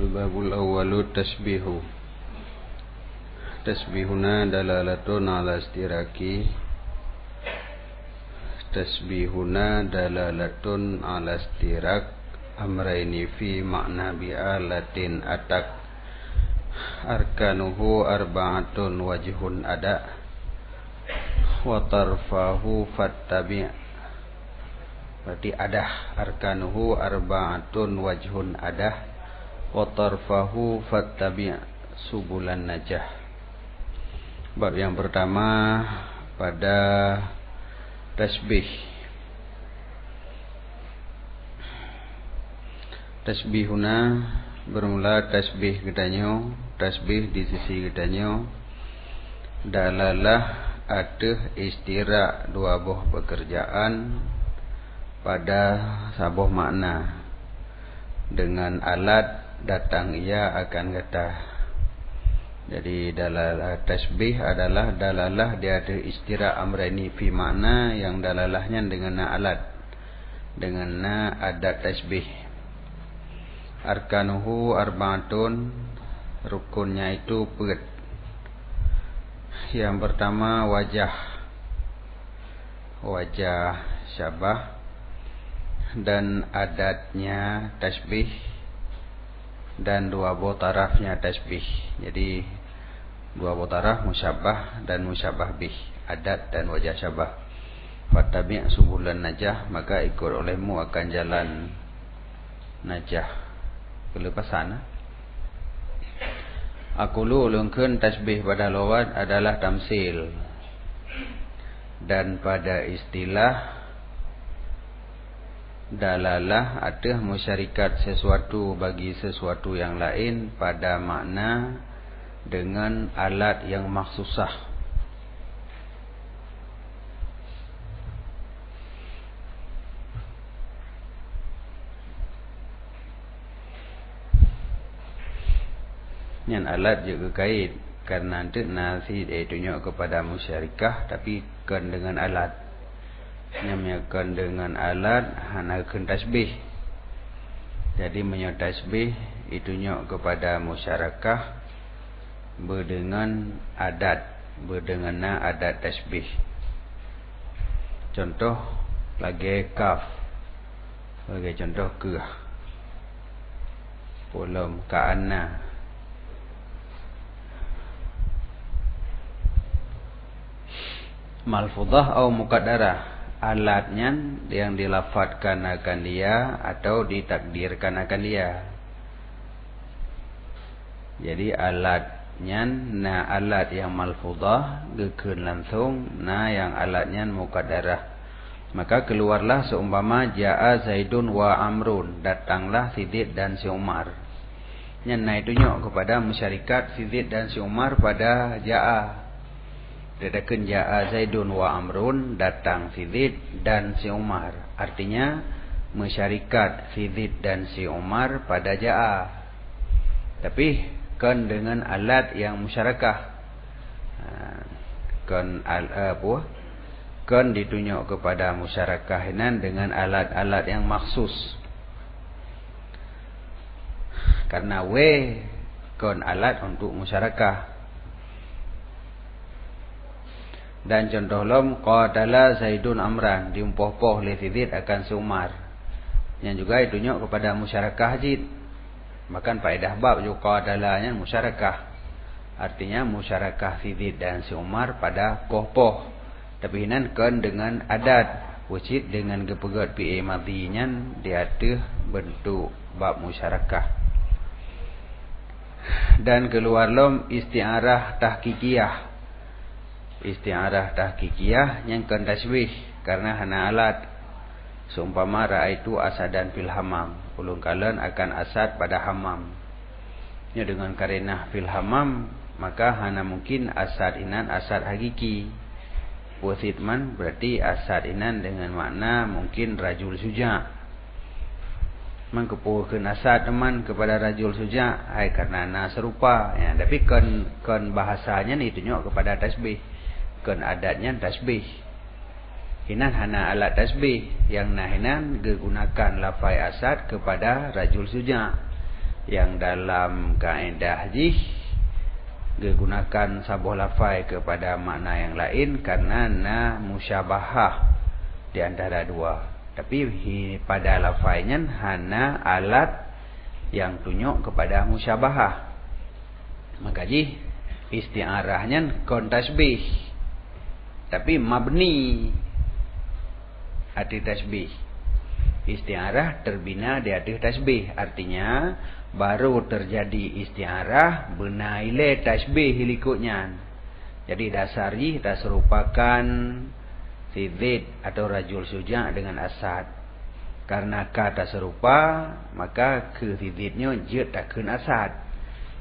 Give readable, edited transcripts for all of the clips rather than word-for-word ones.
Al-babul awwalu tasbihu. Tasbihuna dalalatun ala istiraki. Tasbihuna dalalatun ala istirak amraini fi makna bi'alatin atak. Arkanuhu arba'atun wajhun ada wa tarfahu fattabi'. Berarti adah. Arkanuhu arba'atun wajhun adah wa tarfahu fattabi' subulan najah. Bab yang pertama pada tasbih. Tasbihuna bermula tasbih gedanyo, tasbih di sisi gedanyo dalalah ada istira dua buah pekerjaan pada sabuh makna. Dengan alat datang ia akan kata. Jadi dalalah tasbih adalah dalalah dia ada istira amrani fi makna yang dalalahnya dengan alat, dengan adat tasbih. Arkanuhu arba'atun, rukunnya itu 4. Yang pertama wajah syabah dan adatnya tasbih dan dua buah tarafnya tasbih. Jadi dua buah taraf musyabbah dan musyabbah bih, adat dan wajah syabah. Fattabi' subulan najah, maka ikut olehmu akan jalan najah, kelepasan. Aqulu ulungkeun tasbih pada lawat adalah tamsil, dan pada istilah dalalah ada musyarikat sesuatu bagi sesuatu yang lain pada makna dengan alat yang maksusah. Yang alat juga kait karena nanti nasi tunjuk kepada musyarakah, tapi kan dengan alat. Nyamakan dengan alat hanakan tasbih. Jadi menyok tasbih itunjuk kepada musyarakah berdengan adat, berdengan adat tasbih. Contoh lagi kaf, sebagai contoh ke ulum ka'anna. Malfudah atau muqaddarah, alatnya yang dilafadkan akan dia atau ditakdirkan akan dia. Jadi alatnya alat yang malfudah gekeun langsung yang alatnya muqaddarah. Maka keluarlah seumpama ja'a Zaidun wa Amrun, datanglah si Zaid dan si Umar. Yang tunjuk kepada masyarakat si Zaid dan si Umar pada ja'a. Dadakan ja'a Zaidun wa Amrun, datang si Zaid dan si Umar. Artinya masyarakat si Zaid dan si Umar pada ja'a. Tapi kan dengan alat yang musyarakah. Kan ditunjuk kepada musyarakah ini dengan alat-alat yang maksus. Karena kan alat untuk musyarakah. Dan contoh lom qatala Zaidun Amran, diumpoh-poh oleh Zaid akan si Umar. Yang juga itunjuk kepada musyarakah Zaid. Bahkan faedah bab juga qadalanya musyarakah. Artinya musyarakah si Zaid dan si Umar pada poh-poh. Tapi ini kan dengan adat, wujud dengan kepegat PA madhinya dia ada bentuk bab musyarakah. Dan keluar lom isti'arah tahqiqiyah. Isti'arah tahqiqiyah yang kan tasbih karena hana alat. Seumpama ra'aitu asadan fil hammam, ulun kalian akan asad pada hammam. Ya dengan karenah fil hammam, maka hana mungkin asad inan asad hakiki. Wasitman berarti asad inan dengan makna mungkin rajul suja'. Mengkepuhkan asad teman kepada rajul suja' karena serupa ya, tapi kan bahasanya ni tunjuk kepada tasbih. Kan adatnya tasbih. Hinan hana alat tasbih yang hinan digunakan lafai asad kepada rajul suja'. yang dalam kaedah jih digunakan sabuh lafai kepada makna yang lain karena musyabahah di antara dua. Tapi pada lafainya hana alat yang tunjuk kepada musyabahah. Maka jih isti'arahnya kon tasbih, tapi mabni arti tasbih. Isti'arah terbina di arti tasbih, artinya baru terjadi isti'arah benaile tasbih hilikutnya. Jadi dasar jih tak serupakan si Zaid atau Rajul Suja' dengan Asad. Karena kata serupa, maka ke si Zaidnya je takkan Asad.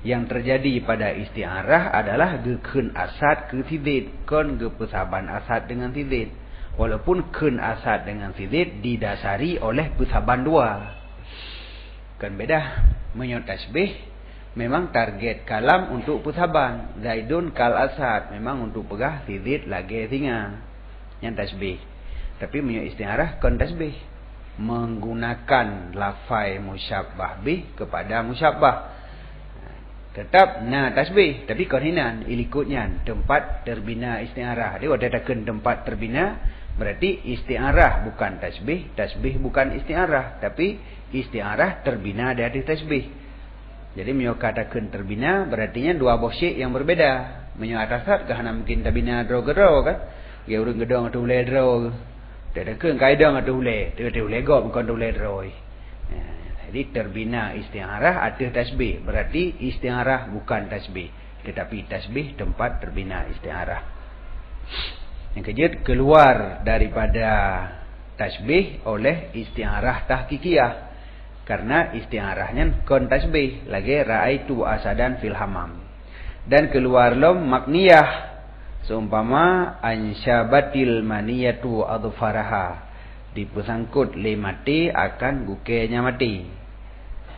Yang terjadi pada isti'arah adalah gekun Asad ke si Zaid, kon ge pesaban Asad dengan si Zaid. Walaupun kun Asad dengan si Zaid didasari oleh pesaban dua. Kan beda. Menyot tasbih memang target kalam untuk pesaban. Zaidun kal Asad memang untuk pegah si Zaid lagi singa. Yang tasbih. Tapi menyot isti'arah kon tasbih, menggunakan lafai musyabbah bih kepada musyabbah. Tetap tasbih, tapi kon hinan ilikutnya tempat terbina isti'arah. Dia ada takkan tempat terbina, berarti isti'arah bukan tasbih, tasbih bukan isti'arah, tapi isti'arah terbina dari tasbih. Jadi katakan terbina berartinya dua bosyik yang berbeda. Atasat kahana mungkin terbina dro-gero kan. Dia urang gedong atau ule dro. Dia takkan kaidang atau ule, dia ule go bukan ule dro. Jadi terbina isti'arah ada tasbih, berarti isti'arah bukan tasbih, tetapi tasbih tempat terbina isti'arah. Yang kejut keluar daripada tasbih oleh isti'arah tahqiqiyah, karena isti'arahnya kon tasbih lagi ra'aitu asadan fil hamam. Dan keluar lom makniyah, seumpama ansyabatil maniyatu adfaraha, dipesangkut le mati akan gukenya mati.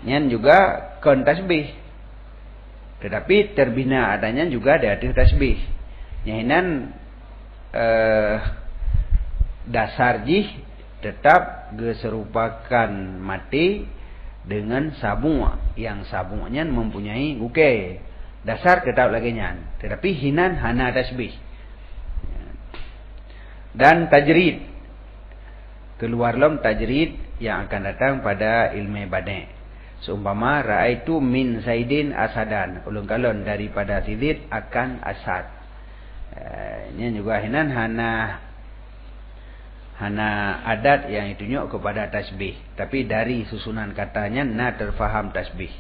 Nyan juga kon tasbih, tetapi terbina adanya juga dari tasbih. Nyahinan dasar jih tetap geserupakan mati dengan sabung, yang sabungnya mempunyai guke. Dasar tetap lagi nyan, tetapi hinan hana tasbih. Dan tajrid, keluar lom tajrid yang akan datang pada ilmu badi'. Seumpama ra'aitu min Zaidin asadan, ulun kalon daripada Zaid akan Asad. Ini juga hinan hana adat yang ditunjuk kepada tasbih, tapi dari susunan katanya terfaham tasbih.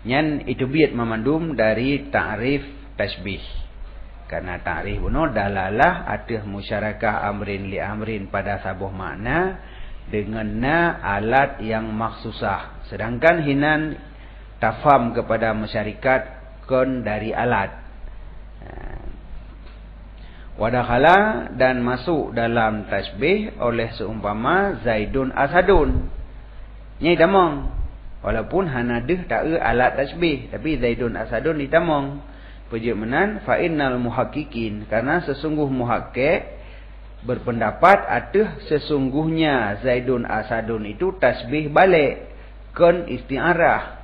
Nyan itu biat memandum dari ta'rif tasbih. Karena ta'rif buno dalalah ada musyarakah amrin li amrin pada sabuh makna dengan alat yang maksusah. Sedangkan hinan tafam kepada masyarakat kon dari alat. Wadakhala dan masuk dalam tasbih oleh seumpama Zaidun Asadun. Nyai damong. Walaupun hanadih tak alat tasbih, tapi Zaidun Asadun ditamong. Pejemenan fa innal muhaqqiqin, karena sesungguh muhakkik berpendapat ada sesungguhnya Zaidun Asadun itu tasbih balik kon isti'arah,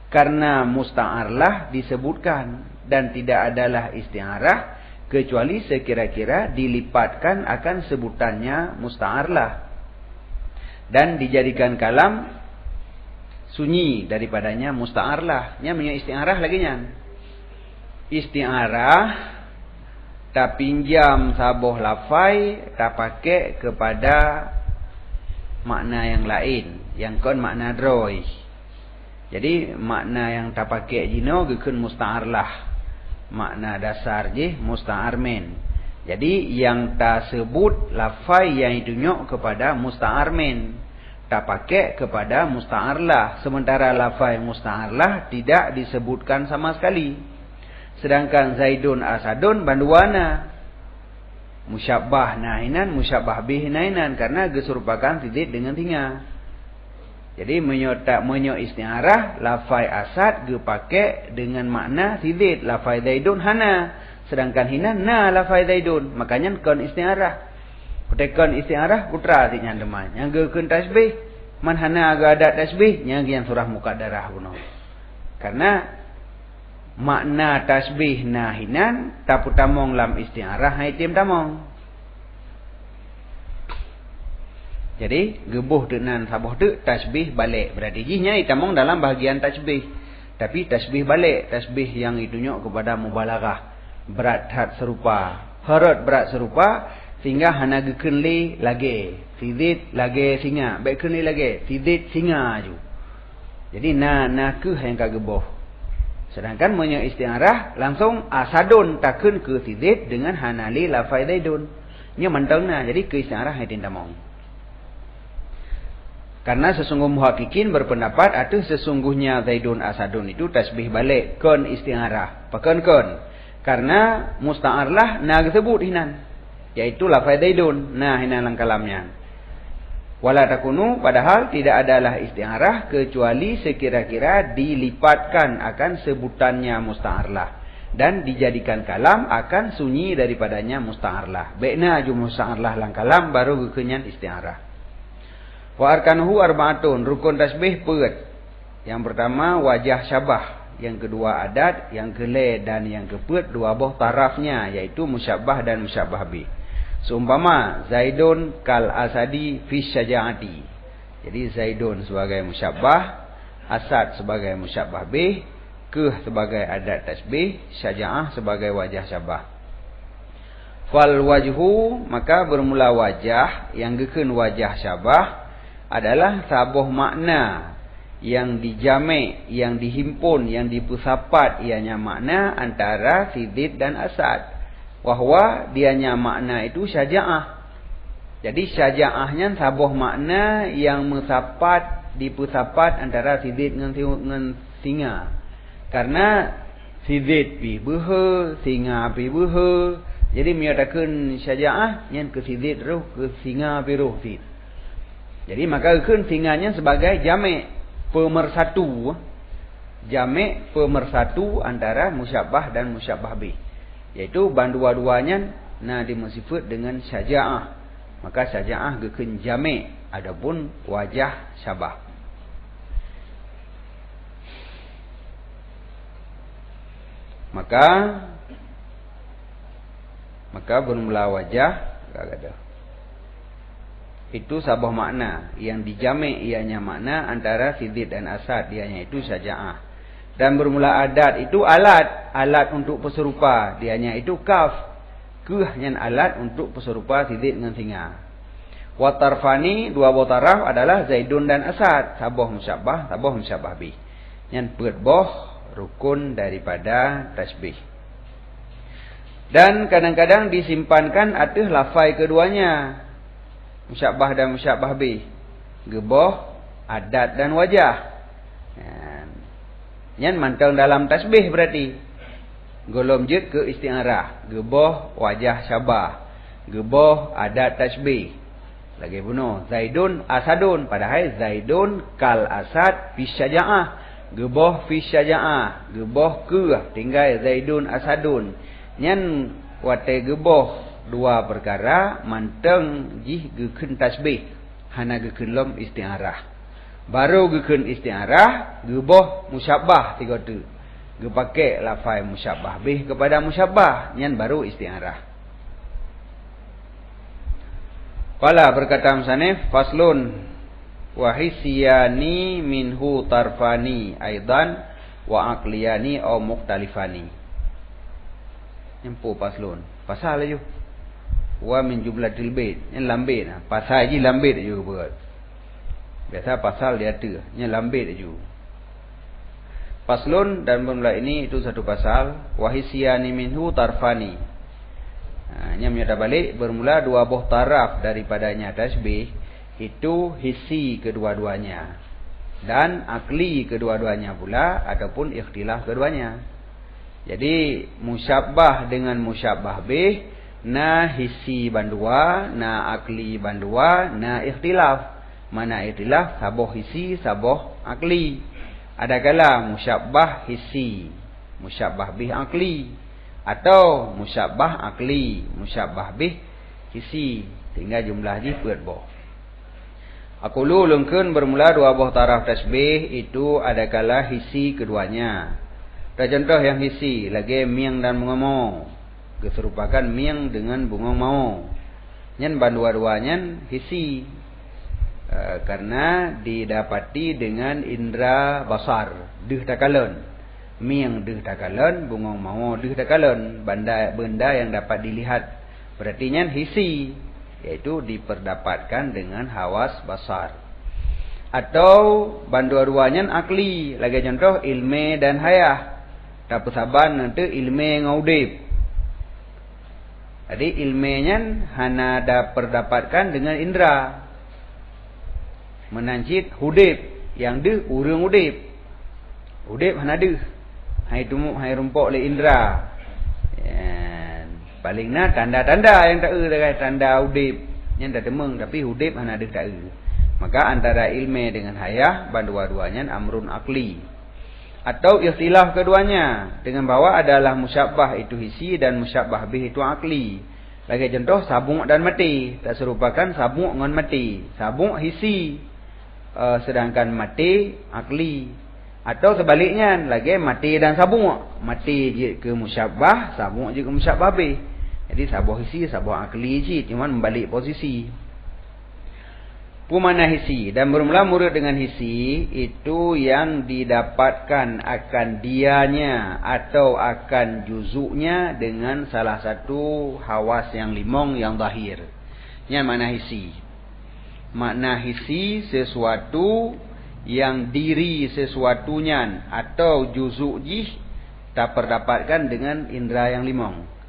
karena musta'arlah disebutkan dan tidak adalah isti'arah kecuali sekira-kira dilipatkan akan sebutannya musta'arlah dan dijadikan kalam sunyi daripadanya musta'arlah. Nya punya isti'arah lagi nya isti'arah tak pinjam sabuh lafai, tak pakai kepada makna yang lain, yang kon makna droi. Jadi makna yang tak pakai jino gekun musta'arlah, makna dasar je musta'armen. Jadi yang tak sebut lafai yang ditunjuk kepada musta'armen, tak pakai kepada musta'arlah. Sementara lafai musta'arlah tidak disebutkan sama sekali. Sedangkan Zaidun Asadun banduana musyabbah nainan, musyabbah bih nainan, karena geserupakan Zaid dengan tinga. Jadi menyo isti'arah lafai Asad gepake dengan makna Zaid, lafai Zaidun hana, sedangkan hinan lafai Zaidun. Makanya kon isti'arah. Kutekon isti'arah putra tinya deman. Yang gekeun tasbih Man hana aga adat tasbih nya yang surah muqaddarah puno. Karena makna tasbih nahinan tapu tamong lam isti'arah haitim tamong. Jadi gebuh dengan sabuh tu tasbih balik. Berarti jinya itamong dalam bahagian tasbih. Tapi tasbih balik, tasbih yang itunjuk kepada mubalaghah. Berat had serupa, harut berat serupa sehingga hana gekenli lagi. Sidit lagi singa, baik kenli lagi. Sidit singa ju. Jadi na ke yang ka gebuh. Sedangkan punya isti'arah langsung asadun takun ke sidit dengan hanali lafai zaidun. Nya mantengna. Jadi ke isti'arah haitin tamong. Karena sesungguh muhakikin berpendapat atau sesungguhnya zaidun asadun itu tasbih balik kon isti'arah. Pakan kon. Karena musta'arlah na disebut hinan. Yaitu lafaz zaidun. Nah hinan lang kalamnya. Wala takunu padahal tidak adalah isti'arah kecuali sekira-kira dilipatkan akan sebutannya musta'arlah. Dan dijadikan kalam akan sunyi daripadanya musta'arlah. Baikna ju musta'arlah lang kalam baru kekenyan isti'arah. Wa arkanuhu arba'atun, rukun tasbih peut. Yang pertama wajah syabah, yang kedua adat, yang kele dan yang kepeut dua buah tarafnya yaitu musyabbah dan musyabbah bih. Seumpama Zaidun kal asadi fi syaja'ati. Jadi Zaidun sebagai musyabbah, Asad sebagai musyabbah bih, Keh sebagai adat tasbih, Syaja'ah sebagai wajah syabah. Fal wajhu, maka bermula wajah yang gekeun wajah syabah adalah sabuh makna yang dijamek, yang dihimpun, yang dipusapat ianya makna antara sidid dan asad. Wahwa dianya makna itu syaja'ah. Jadi syaja'ahnya sabuh makna yang musapat, dipusapat antara sidid dengan singa. Karena sidid pi behe, singa pi behe. Jadi menyatakan syaja'ah yang ke sidid ruh, ke singa pi ruh sidid. Jadi maka keun singanya sebagai jamek pemersatu. Jamek pemersatu antara musyabbah dan musyabbah bih. Yaitu bandua-duanya dimusifat dengan syaja'ah. Maka syaja'ah keun jamek adapun wajah syabah. Maka bermula wajah ada. Itu sabuh makna yang dijamek ianya makna antara sidid dan asad dianya itu syaja'ah. Dan bermula adat itu alat untuk peserupa dianya itu kaf. Kehnya alat untuk peserupa sidid dengan singa. Wa tarfani dua buah taraf adalah Zaidun dan Asad, sabuh musyabbah, sabuh musyabbah bih. Yang berboh rukun daripada tasbih. Dan kadang-kadang disimpankan atas lafai keduanya. Musyabbah dan musyabbah bih. Geboh, adat dan wajah. Yang mantang dalam tasbih berarti. Golom jid ke isti'arah. Geboh, wajah syabah. Geboh, adat tasbih. Lagi bunuh. Zaidun, asadun. Padahal Zaidun kal asad fi syaja'ah. Geboh fi syaja'ah. Geboh ke. Tinggal Zaidun, asadun. Yang wate geboh. Dua perkara manteng jih gekeun tasbih hana gekeun lom isti'arah. Baru gekeun isti'arah geboh musyabbah tiga tu. Gepake lafai musyabbah bih kepada musyabbah nyan baru isti'arah. Qala berkata musannif faslun wa hisyani minhu tarfani aidan wa aqliyani au mukhtalifani. Nyempu faslun. Pasal aja. Wa min jumlatil bait. Yang lambit lah. Pasal je lambit je buat. Biasa pasal dia ada. Yang lambit je. Faslun dan bermula ini itu satu pasal. Wahisyani minhu tarfani. Yang menyata balik bermula dua buah taraf daripadanya tasbih. Itu hisi kedua-duanya. Dan akli kedua-duanya pula. Ataupun ikhtilaf keduanya. Jadi musyabbah dengan musyabbah bih. Na hisi bandua, na akli bandua, na ikhtilaf. Mana ikhtilaf? Saboh hisi, saboh akli. Adakala musyabbah hisi, musyabbah bih akli. Atau musyabbah akli, musyabbah bih hisi. Tinggal jumlah je peut boh. Aqulu lungkeun bermula dua buah taraf tasbih itu adakala hisi keduanya. Ada contoh yang hisi lagi miang dan bunga mau. Keserupakan miang dengan bunga mau. Nyen bandua-duanya hisi. Karena didapati dengan indera basar. Deuh takalon. Miang deuh takalon, bunga mau deuh takalon. Benda yang dapat dilihat. Berarti nyen hisi. Yaitu diperdapatkan dengan hawas basar. Atau bandua-duanya akli. Lagi contoh ilme dan hayah. Tak pesaban nanti ilme ngaudip. Jadi ilmenya hana daperdapatkan dengan indera. Menancit hudip. Yang deh urang udip. Udip hana deh. Hai tumuk hai rumpok le indera. Palingna tanda-tanda yang tak ada tanda udip. Yang tak temeng tapi hudip hana deh tak ada. Maka antara ilme dengan hayah bandua-duanya amrun akli. Atau ikhtilaf keduanya dengan bahwa adalah musyabbah itu hisi dan musyabbah bih itu akli. Lagi contoh sabuk dan mati. Tak serupakan sabuk dengan mati. Sabuk hisi sedangkan mati akli. Atau sebaliknya lagi mati dan sabuk. Mati je ke musyabbah, sabuk je ke musyabbah bih. Jadi sabuk hisi, sabuk akli je, cuma membalik posisi. Pemana hisi dan bermula murid dengan hisi itu yang didapatkan akan dianya atau akan juzuknya dengan salah satu hawas yang limong yang zahir. Yang mana hisi? Makna hisi sesuatu yang diri sesuatunya atau juzuk jih tak terdapatkan dengan indera yang limong.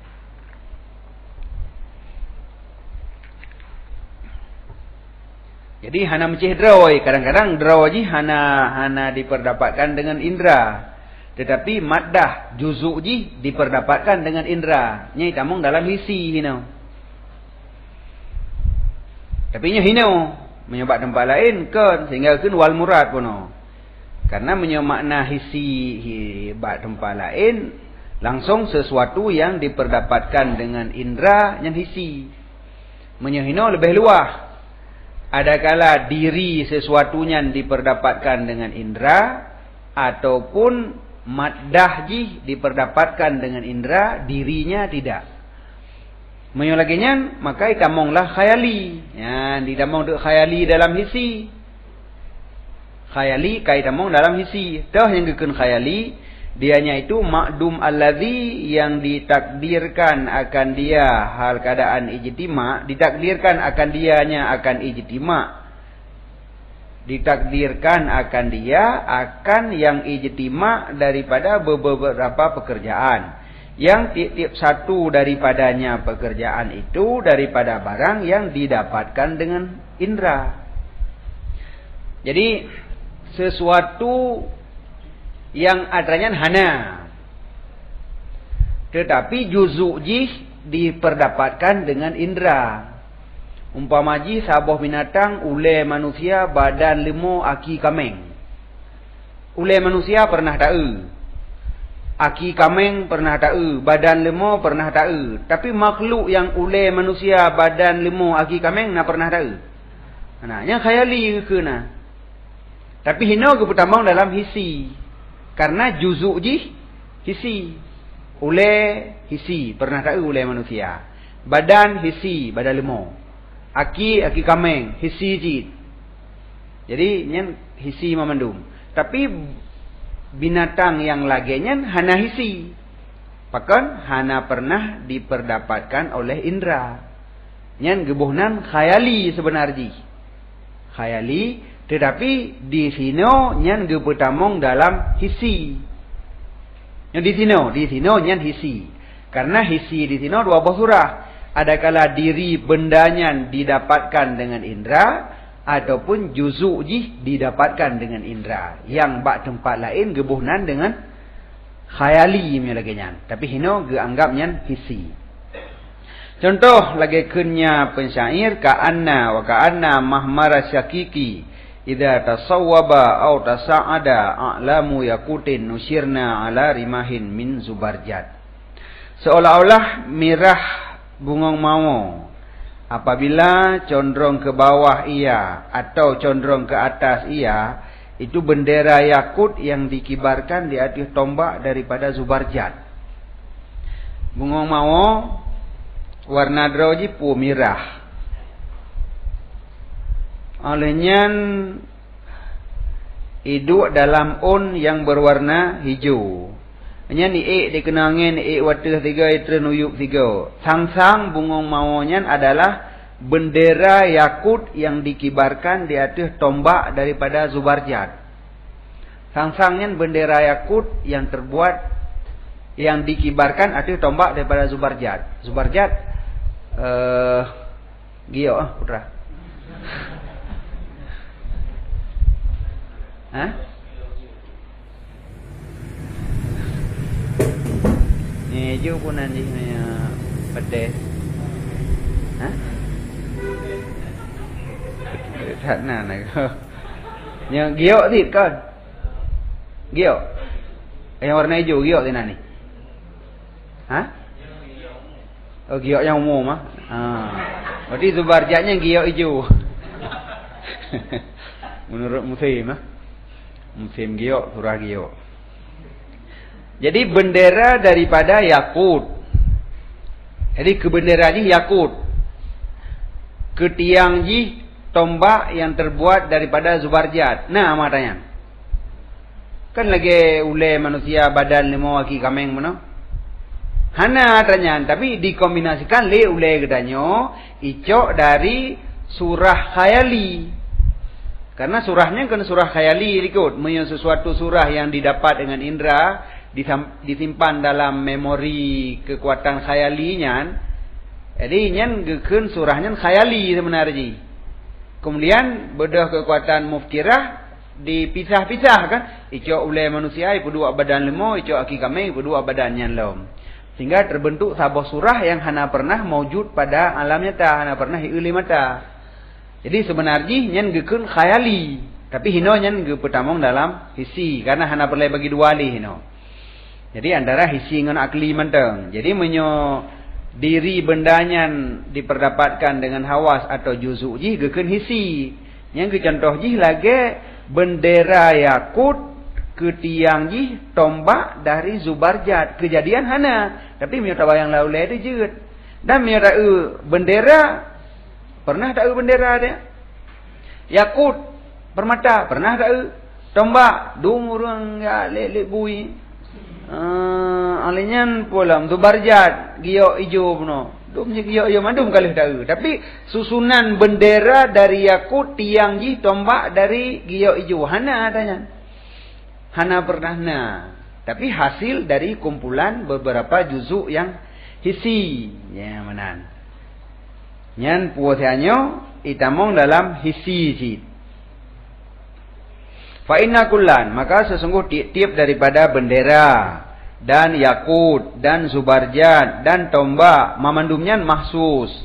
Jadi hana mencih drawai. Kadang-kadang drawai hana diperdapatkan dengan indera. Tetapi maddah juzuk ji diperdapatkan dengan indera. Nyai tamung dalam hisi hinau. Tapi nya hinau menyebab tempat lain kan sehingga kun wal murad puno. Karena makna hisi bab tempat lain langsung sesuatu yang diperdapatkan dengan indera yang hisi. Menyahino lebih luas. Adakala diri sesuatunya diperdapatkan dengan indera ataupun maddah ji diperdapatkan dengan indera, dirinya tidak. Menyolaginya maka itamonglah khayali. Ya, ditamong de khayali dalam hisi. Khayali kaitamong dalam hisi. Dah yang gekun khayali, dianya itu ma'dum alladhi yang ditakdirkan akan dia hal keadaan ijtima, ditakdirkan akan dianya akan ijtima. Ditakdirkan akan dia akan yang ijtima daripada beberapa pekerjaan. Yang tiap-tiap satu daripadanya pekerjaan itu daripada barang yang didapatkan dengan indera. Jadi sesuatu yang adanya hana. Tetapi juzuk jih diperdapatkan dengan indera. Umpama ji sabuh binatang ule manusia badan limo aki kameng. Ule manusia pernah tahu. Aki kameng pernah tahu. Badan limo pernah tahu. Tapi makhluk yang ule manusia badan limo aki kameng na pernah tahu. Nah, yang khayali ke na. Tapi hino ke pertama dalam hisi. Karena juzuk ji hisi. Ule hisi. Pernah tahu ule manusia. Badan hisi. Badan limo. Aki kameng. Hisi ji. Jadi nyen hisi memandum. Tapi binatang yang laginya hana hisi. Bahkan hana pernah diperdapatkan oleh indera. Nyen gebuhnan khayali sebenarnya. Khayali. Tetapi di sini nyen gebetamong dalam hisi. Yang di sini nyen hisi. Karena hisi di sini dua surah. Adakala diri bendanya didapatkan dengan indera ataupun juzuk ji didapatkan dengan indera. Yang bak tempat lain gebuhnan dengan khayali punya lagi nyen. Tapi hino geanggap nyen hisi. Contoh lagi kenya pensyair ka'anna wa ka'anna mahmara syakiki idza tasawwaba aw tasa'ada a'lamu yakutin nusyirna ala rimahin min zubarjat. Seolah-olah mirah bunga mau Apabila condong ke bawah ia atau condong ke atas ia, itu bendera yakut yang dikibarkan di atas tombak daripada Zubarjat. Bungong mau warna droji pu mirah. Olehnya hidup dalam un yang berwarna hijau. Hanya ni dikenangin watih 3 itra nuyuk 3. Sang-sang bungong maunya adalah bendera yakut yang dikibarkan di atas tombak daripada Zubarjat. Sang-sangnya bendera yakut yang terbuat yang dikibarkan atas tombak daripada Zubarjat. Zubarjat Gio putra. Hah? Ni ju pun nanti pedes. Hah? Thật nào này nhưng gio thịt con gio yang warna hijau gio di nani? Hah? Oh gio yang umum berarti Zubarjatnya gio hijau. Menurut musim musim gio surah gio. Jadi bendera daripada yakut. Jadi kebenderanya yakut. Ketiang ji tombak yang terbuat daripada Zubarjat. Nah matanya. Kan lagi ule manusia badan lima waki kameng mana? Hana tanya, tapi dikombinasikan le ule gedanyo icok dari surah khayali. Karena surahnya kan surah khayali ikut, sesuatu surah yang didapat dengan indera disimpan dalam memori kekuatan khayalinya. Jadi nyan gekun surahnya khayali sebenarnya. Kemudian bedah kekuatan mufkirah dipisah-pisah kan. Icok oleh manusia ipu dua badan lemo, icok aki kami ipu dua badan yang lom. Sehingga terbentuk sebuah surah yang hana pernah mewujud pada alam nyata, hana pernah hiuli mata. Jadi sebenarnya nyan gekun khayali, tapi hino nyan ge petamong dalam hisi karena hana perlu bagi dua li hino. Jadi antara hisi dengan akli menteng. Jadi diri bendanya diperdapatkan dengan hawas atau juzuk ji geken hisi. Yang contoh ji lagi bendera yakut ketiang ji tombak dari Zubarjat. Kejadian hana. Tapi miota bayang laulai dia jeut. Dan miota bendera pernah tak bendera dia? Yakut permata pernah tak tombak dumurang ya lek bui. Alinyan polam Zubarjat gio ijo puno. Dum je gio yo mandum kalih tahu. Tapi susunan bendera dari yakut tiang ji tombak dari gio ijo hana adanya. Hana pernah Tapi hasil dari kumpulan beberapa juzuk yang hisi. Ya manan. Nyan puasianyo itamong dalam hisi ji. Fa inna kullan, maka sesungguh tiap daripada bendera dan yakut dan Zubarjat dan tombak mamandumnya mahsus.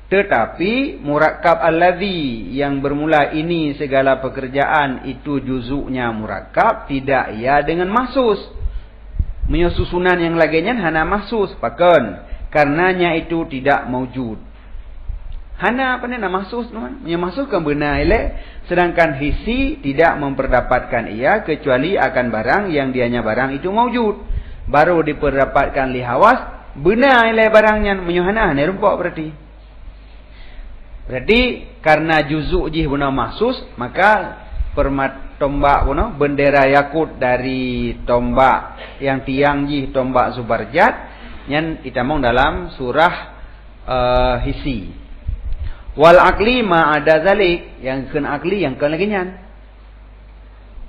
Tetapi murakkab alladhi yang bermula ini segala pekerjaan itu juzuknya murakkab tidak ia dengan mahsus. Menyusunan yang laginya hana mahsus pakan karenanya itu tidak maujud. Hana apa ni nama mahsus teman? Yang mahsuskan benar elek, sedangkan hisi tidak memperdapatkan ia kecuali akan barang yang dianya barang itu maujud. Baru diperdapatkan li hawas, benar elek barangnya menyuhana ni rumpok berarti. Berarti karena juzuk jih benar mahsus, maka tombak benar bendera yakut dari tombak yang tiang jih tombak Zubarjat yang ditamong dalam surah hisi. Wal akli ma ada zalik, yang ken akli yang ken lagi nyan.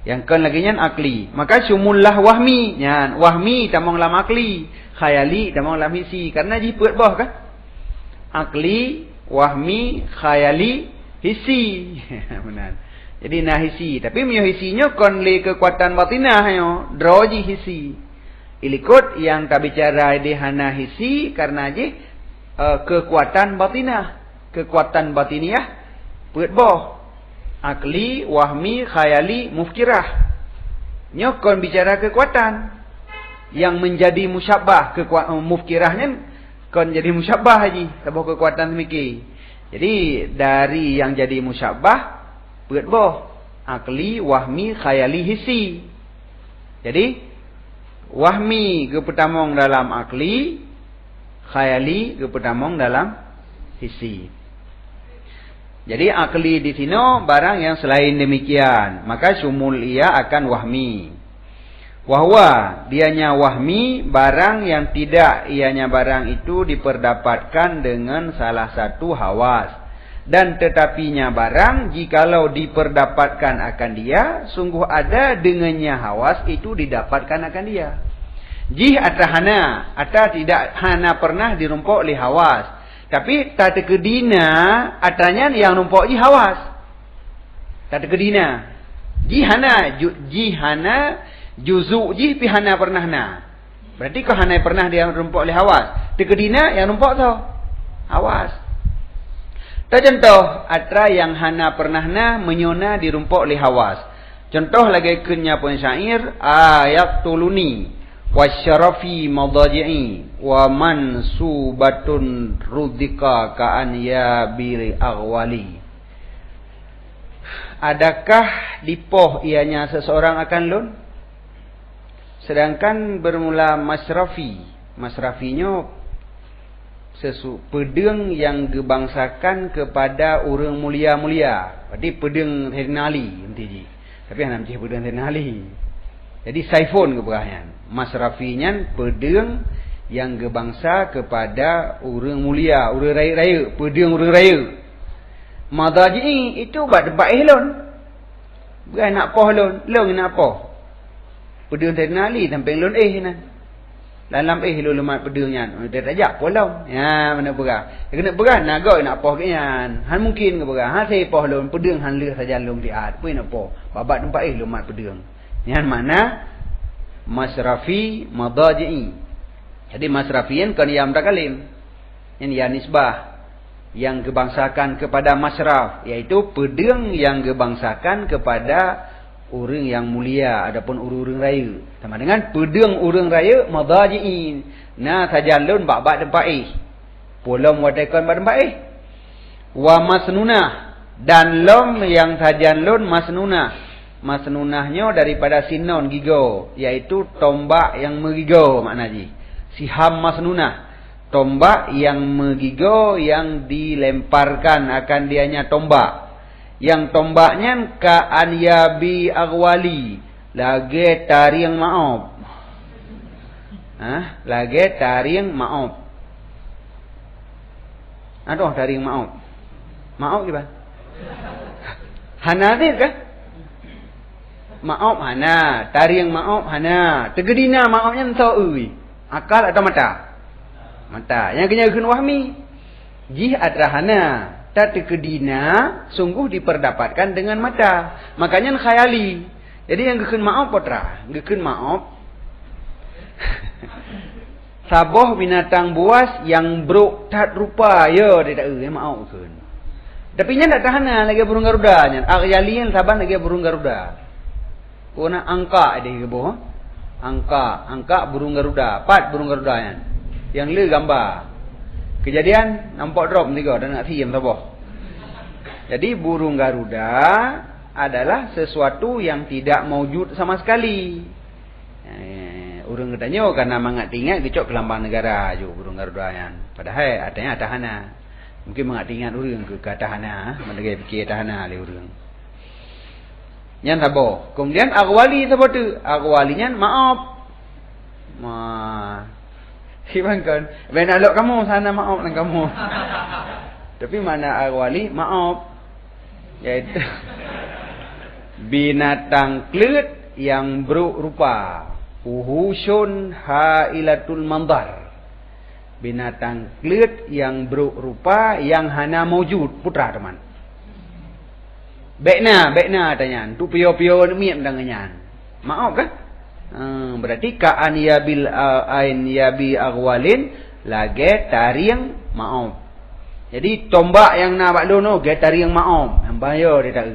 Yang ken lagi nyan akli. Maka sumullah wahmi nyan. Wahmi tamong lam akli, khayali tamong lam hisi. Karena jiput bawah kan? Akli, wahmi, khayali, hisi. Benar. Jadi nah hisi, tapi mio hisinya kon le kekuatan batinah yo, droji hisi. Ilikut yang tak bicara di hana hisi karena je kekuatan batinah. Kekuatan batiniah puet boh akli, wahmi, khayali, mufkirah. Nyokon bicara kekuatan yang menjadi musyabbah. Mufkirahnya kon jadi musyabbah haji sebuah kekuatan semiki. Jadi dari yang jadi musyabbah beut boh akli, wahmi, khayali, hissi. Jadi wahmi gepetamong dalam akli, khayali gepetamong dalam hissi. Jadi akli di sini barang yang selain demikian, maka syumul ia akan wahmi. Wahwa dianya wahmi barang yang tidak ianya barang itu diperdapatkan dengan salah satu hawas, dan tetapinya barang jikalau diperdapatkan akan dia sungguh ada dengannya hawas itu didapatkan akan dia. Jih atahana ata tidak hana pernah dirumpok oleh hawas, tapi tak terkedina atanya yang rumpok ji hawas. Tak terkedina jihana juzu jih pihana pernah na. Berarti kau hana pernah dia rumpok oleh hawas. Terkedina yang rumpok tu hawas. Tak contoh atra yang hana pernah na menyona dirumpok oleh hawas. Contoh lagi kenya pun syair ayat tuluni wasyarafi madaji'i wa mansubatun rudika ka'an ya biri aghwali. Adakah dipoh ianya seseorang akan lun? Sedangkan bermula masrafi. Masrafinya pedang yang gebangsakan kepada orang mulia-mulia. Berarti pedang Hernali. Tapi yang namanya pedang Hernali. Jadi saifon keberanian. Masrafinya pedang yang gebangsa kepada orang mulia, orang raya-raya. Pedang orang raya. Madaji'i itu buat debat lon. Bukan nak poh lon. Lon nak poh. Pedang Hernali sampai lon nan. Dalam lon lemat pedangnya. Dia tajak polong. Ya, mana berah. Dia kena berah nak goi nak poh kenyan. Han mungkin ke berah. Han saya poh lon pedang han leh saja lon diat. Pun nak poh. Babat tempat lemat pedang. Yang mana masrafi madaji'i. Jadi masrafian kan yang mutakalim. Ini yang nisbah yang gebangsakan kepada masraf, iaitu pedang yang gebangsakan kepada orang yang mulia, adapun orang raya. Sama dengan pedang orang raya madaji'in. Nah tajalun bak-bak tempat polom watakan bak tempat wa masnunah, dan lom yang tajalun masnunah. Masnunahnya daripada sinon gigo, iaitu tombak yang megigo maknanya. Siham masnunah, tombak yang megigo yang dilemparkan akan dianya tombak. Yang tombaknya ka'an yabi aghwali, lagi taring maaf. Lagi taring maaf. Aduh, taring maaf. Maaf gimana? Hanadir kah? Maaf hana, taring maaf hana. Tegedina maafnya entah akal atau mata? Mata. Yang kenyakan wahmi. Jih atrahana. Tak tegedina sungguh diperdapatkan dengan mata. Makanya khayali. Jadi yang geken maaf potra. Geken maaf. Saboh binatang buas yang bruk tak rupa. Ya, dia tak maaf kan. Tapi nya tak tahana lagi burung garuda nya. Akyalian saban lagi burung garuda. Kuna angka dia ke boh. Angka burung garuda. 4 burung garuda nya. Yang le gambar. Kejadian nampak drop tiga dan nak siam saboh. Jadi burung garuda adalah sesuatu yang tidak maujud sama sekali. Orang katanya karena mangat tinggal kecok ke lambang negara je burung garuda nya. Padahal adanya tahana. Mungkin mangat tinggal orang ke tahana, mendegai fikir tahana le orang. Yang saboh. Kemudian aghwali saboh tu. Aghwalinya maaf. Kan, benar lok kamu sana maaf dengan kamu. Tapi mana aghwali maaf, iaitu binatang kelut yang berupa uhusun hailatul mandar. Binatang kelut yang berupa yang hana maujud putra teman. Bekna tanya, tu pio-pio miam dangannya. Maaf kan? Berarti ka'an yabil ain yabi aghwalin lagi taring maaf. Jadi tombak yang nak bak lono ge taring maaf. Bahaya dia tak.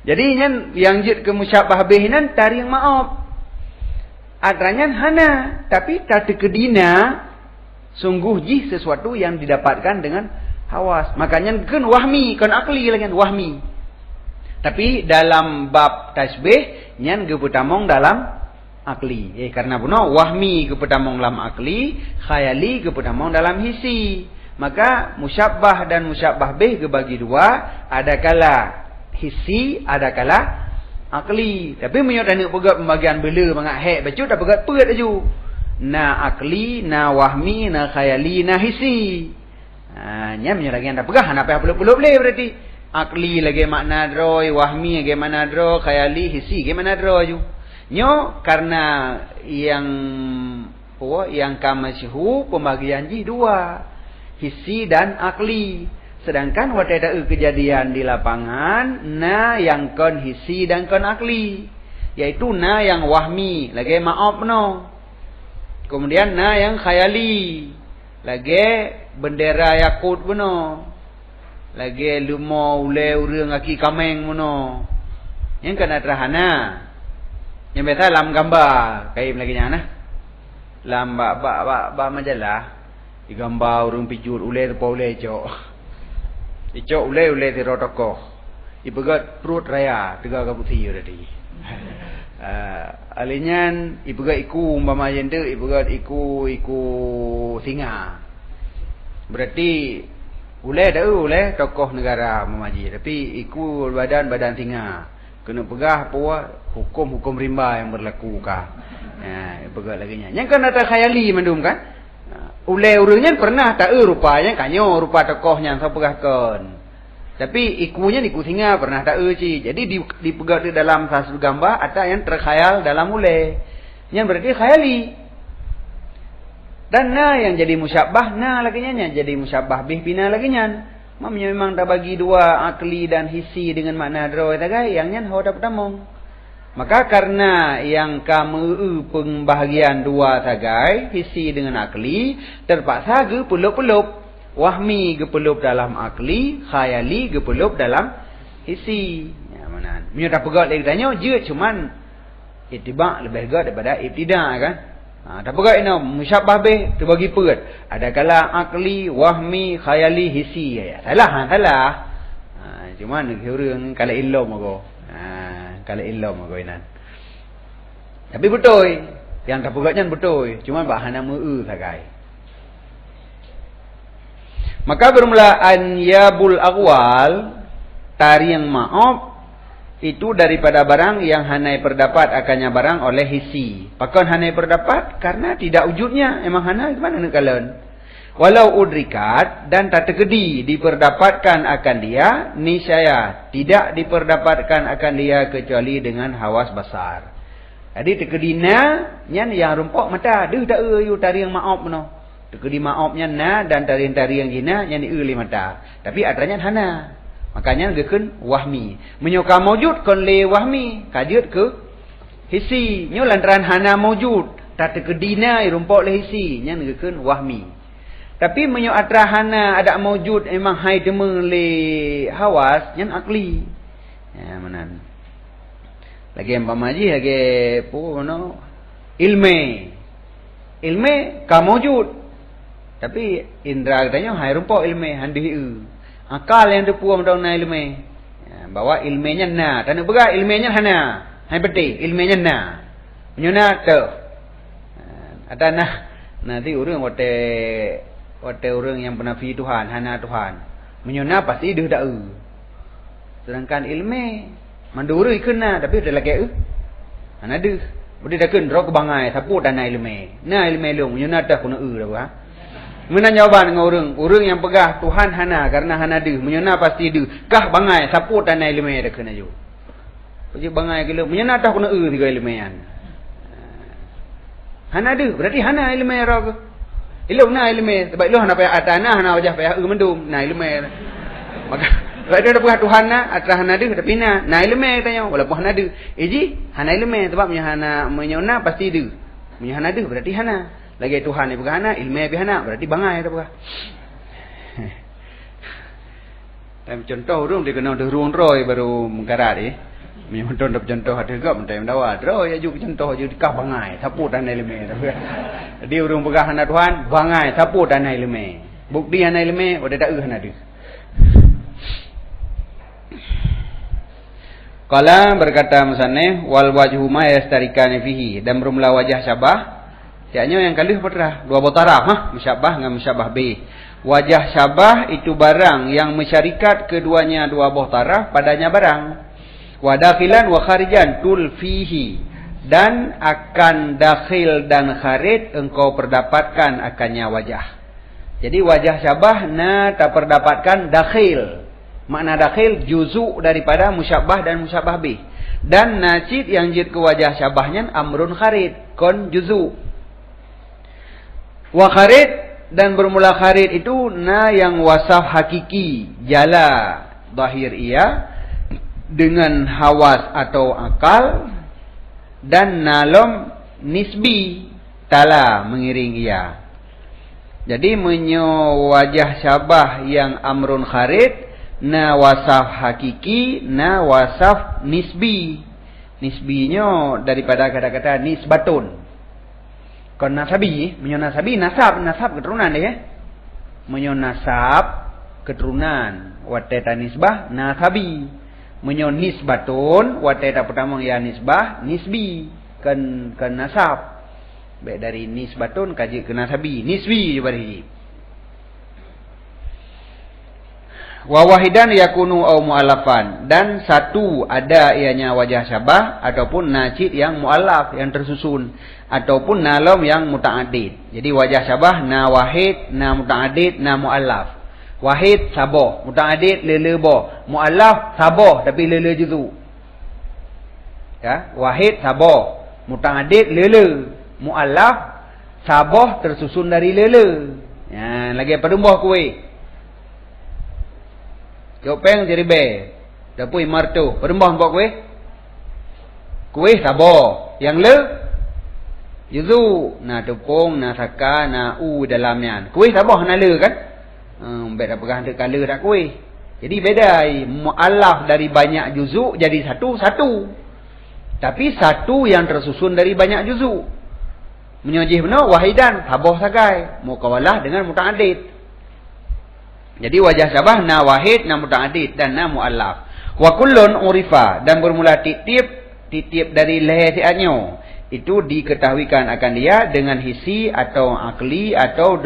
Jadi yang jid ke musyabbah bihinan taring maaf. Adanya hana, tapi tak terkedina Sungguh jih sesuatu yang didapatkan dengan hawas. Makanya kan wahmi, kan akli lagi kan wahmi. Tapi dalam bab tasbih nyan gepetamong dalam akli. Karena puno wahmi gepetamong dalam akli, khayali gepetamong dalam hisi. Maka musyabbah dan musyabbah bih gebagi dua, ada kala hisi, ada kala akli. Tapi menyot anak pegat pembagian bela mangak hek bacu dah pegat pegat aju. Na akli, na wahmi, na khayali, na hisi. Nya menyot lagi anda pegah apa peluk-peluk boleh berarti. Akli lagi makna droi, wahmi lagi makna dro, khayali, hisi lagi makna dro aju. Nyo karena yang kamasyhu pembagian ji dua, hisi dan akli. Sedangkan waktu ada kejadian di lapangan, na yang kon hisi dan kon akli, yaitu na yang wahmi lagi maaf no. Kemudian na yang khayali lagi bendera yakut beno, lagi lumo ule urang aki kameng beno. Yang kena terhana, yang biasa lam gambar kayak lagi nya nah. Lam ba majalah digambar urang pijur ule rupa ule cok. Icok ule tirotokoh. Ipegat perut raya 3 kaputi tadi. Alinyan ipegat iku umpama jente ipegat iku singa. Berarti ule tokoh negara memaji, tapi iku badan singa. Kena pegah apa hukum rimba yang berlaku kah. Ipegat lagi nya. Yang kan ada khayali mandum kan? Ule urangnya pernah tak rupanya kanyo rupa tokohnya saya pegahkan. Tapi ikunya iku singa pernah tak ci. Jadi dipegat di dalam satu gambar ada yang terkhayal dalam ule. Yang berarti khayali. Dan na yang jadi musyabbah na laginya jadi musyabbah bih bina laginya. Memang dah bagi dua akli dan hisi dengan makna draw tagai yang nyan hoda pertamong. Maka karena yang kamu pembahagian dua tagai, hisi dengan akli, terpaksa ge pelup-pelup. Wahmi ge pelup dalam akli, khayali ge pelup dalam hisi. Ya mana? Minyak dah pegat lagi tanya, je cuman ittiba' lebih gad daripada ibtida' kan? Dah pegat ini musyabbah bih terbagi pegat. Ada kala akli, wahmi, khayali, hisi. Ya, salah. Cuman orang kala ilmu aku. Kalau ilmu goinan. Tapi betul. Yang tak pegatnya betul. Cuma bahana meu sagai. Maka bermula an yabul awal tari yang maaf itu daripada barang yang hanai perdapat akannya barang oleh hisi. Pakon hanai perdapat karena tidak wujudnya. Emang hanai gimana nak kalian? Walau udrikat dan tak terkedi diperdapatkan akan dia, niscaya tidak diperdapatkan akan dia kecuali dengan hawas basar. Jadi terkedina nyan yang rumpok mata deh tak you tari yang maaf no. Terkedi maafnya na dan tari yang gina yang diuli mata. Tapi adanya hana. Makanya gekeun wahmi. Menyoka maujud kon le wahmi, kajut ke hisi. Nyo lantaran hana maujud, tak terkedina rumpok le hisi, nyan gekeun wahmi. Tapi menyo atrahana ada maujud emang hai demeng le hawas yang akli. Ya manan. Lagi yang pamaji lagi puno ilme ka maujud. Tapi indra katanya hai rumpok ilme handi akal yang depu amdau na ilme. Ya, bawa ilmenya na, tan bega ilmenya hana. Hai beti ilmenya na. Menyona tu. Ada nah nanti urang wate orang yang penafi Tuhan, hana Tuhan. Menyona pasti dia tak sedangkan ilmu manduri kena tapi dia lagi hana dia. Budi dah kena rok bangai sapu dan ilmu. Na ilmu long menyona dah kena dah bah. Mana jawaban dengan orang yang pegah Tuhan hana karena hana dia. Menyona pasti dia. Kah bangai sapu dan ilmu dah kena ju. Pasti bangai gila. Menyona dah kena tiga ilmuan. Hana dia berarti hana ilmu rok. Ilmu na ilmu sebab ilmu hana payah atana hana wajah payah mendum na ilmu. Maka ada pegah Tuhan na atrah hana dia tapi na ilmu tanya walaupun hana dia. Iji hana ilmu sebab hana menyona pasti dia. Hana dia berarti hana. Lagi Tuhan ni pegah hana ilmu bi hana berarti bangai dah pegah. Contoh orang dia kena ruang roy baru mengkarat Menyontoh dak contoh ada gak mentai mendawa. Dro ya juk contoh je dikah bangai, sapu tanai leme. Dia urung pegah anak Tuhan, bangai sapu tanai leme. Bukti tanai leme, ada tak hana dia. Qala berkata musannif wal wajhu ma yastarikani fihi, dan bermula wajah syabah tiaknya yang kalih petrah dua botarah musyabah dengan musyabah bih. Wajah syabah itu barang yang mensyarikat keduanya dua buah taraf padanya barang. Wa dakhilan wa kharijan tul fihi, dan akan dakhil dan kharij engkau perdapatkan akannya wajah. Jadi wajah syabah tak perdapatkan dakhil. Makna dakhil juzu daripada musyabah dan musyabah bih. Dan najid yang jid ke wajah syabahnya amrun kharij kon juzu. Wa kharij, dan bermula kharij itu yang wasaf hakiki, jala zahir ia dengan hawas atau akal, dan nalom nisbi tala mengiring ia. Jadi menyo wajah syabah yang amrun kharij wasaf hakiki, wasaf nisbi. Nisbinya daripada kata-kata nisbatun. Kon nasabi, menyo nasabi nasab keturunan dia. Menyo nasab keturunan, wateta nisbah nasabi. Menyo nisbatun, wateta pertama ya nisbah nisbi, kan nasab. Baik dari nisbatun kaji ke nasabi, nisbi juga bari. Wa wahidan yakunu au mu'allafan, dan satu ada ianya wajah syabah ataupun najid yang mu'allaf yang tersusun, ataupun nalom yang muta'addid. Jadi wajah syabah wahid, muta'addid, mu'allaf. Wahid saboh, muta'addid lele boh, mu'allaf saboh tapi lele juzu. Ya, wahid saboh, muta'addid lele, mu'allaf saboh tersusun dari lele. Ya, lagi apa dumbuh kuih. Jopeng jadi be. Dapui martu. Perembah buat kuih. Kuih sabar. Yang le. Juzu. Tepung, saka, dalamnya. Kuih sabar na le kan. Baik dah pegang dekat le dah kuih. Jadi beda. Mu'alaf dari banyak juzu jadi satu. Tapi satu yang tersusun dari banyak juzu. Menyojih benar wahidan. Sabar sagai. Mukawalah dengan muta'adid. Jadi wajah syabah wahid, muta'addid dan mu'allaf. Wa kullun urifa, dan bermula titip dari leher siatnya. Itu diketahuikan akan dia dengan hisi atau akli, atau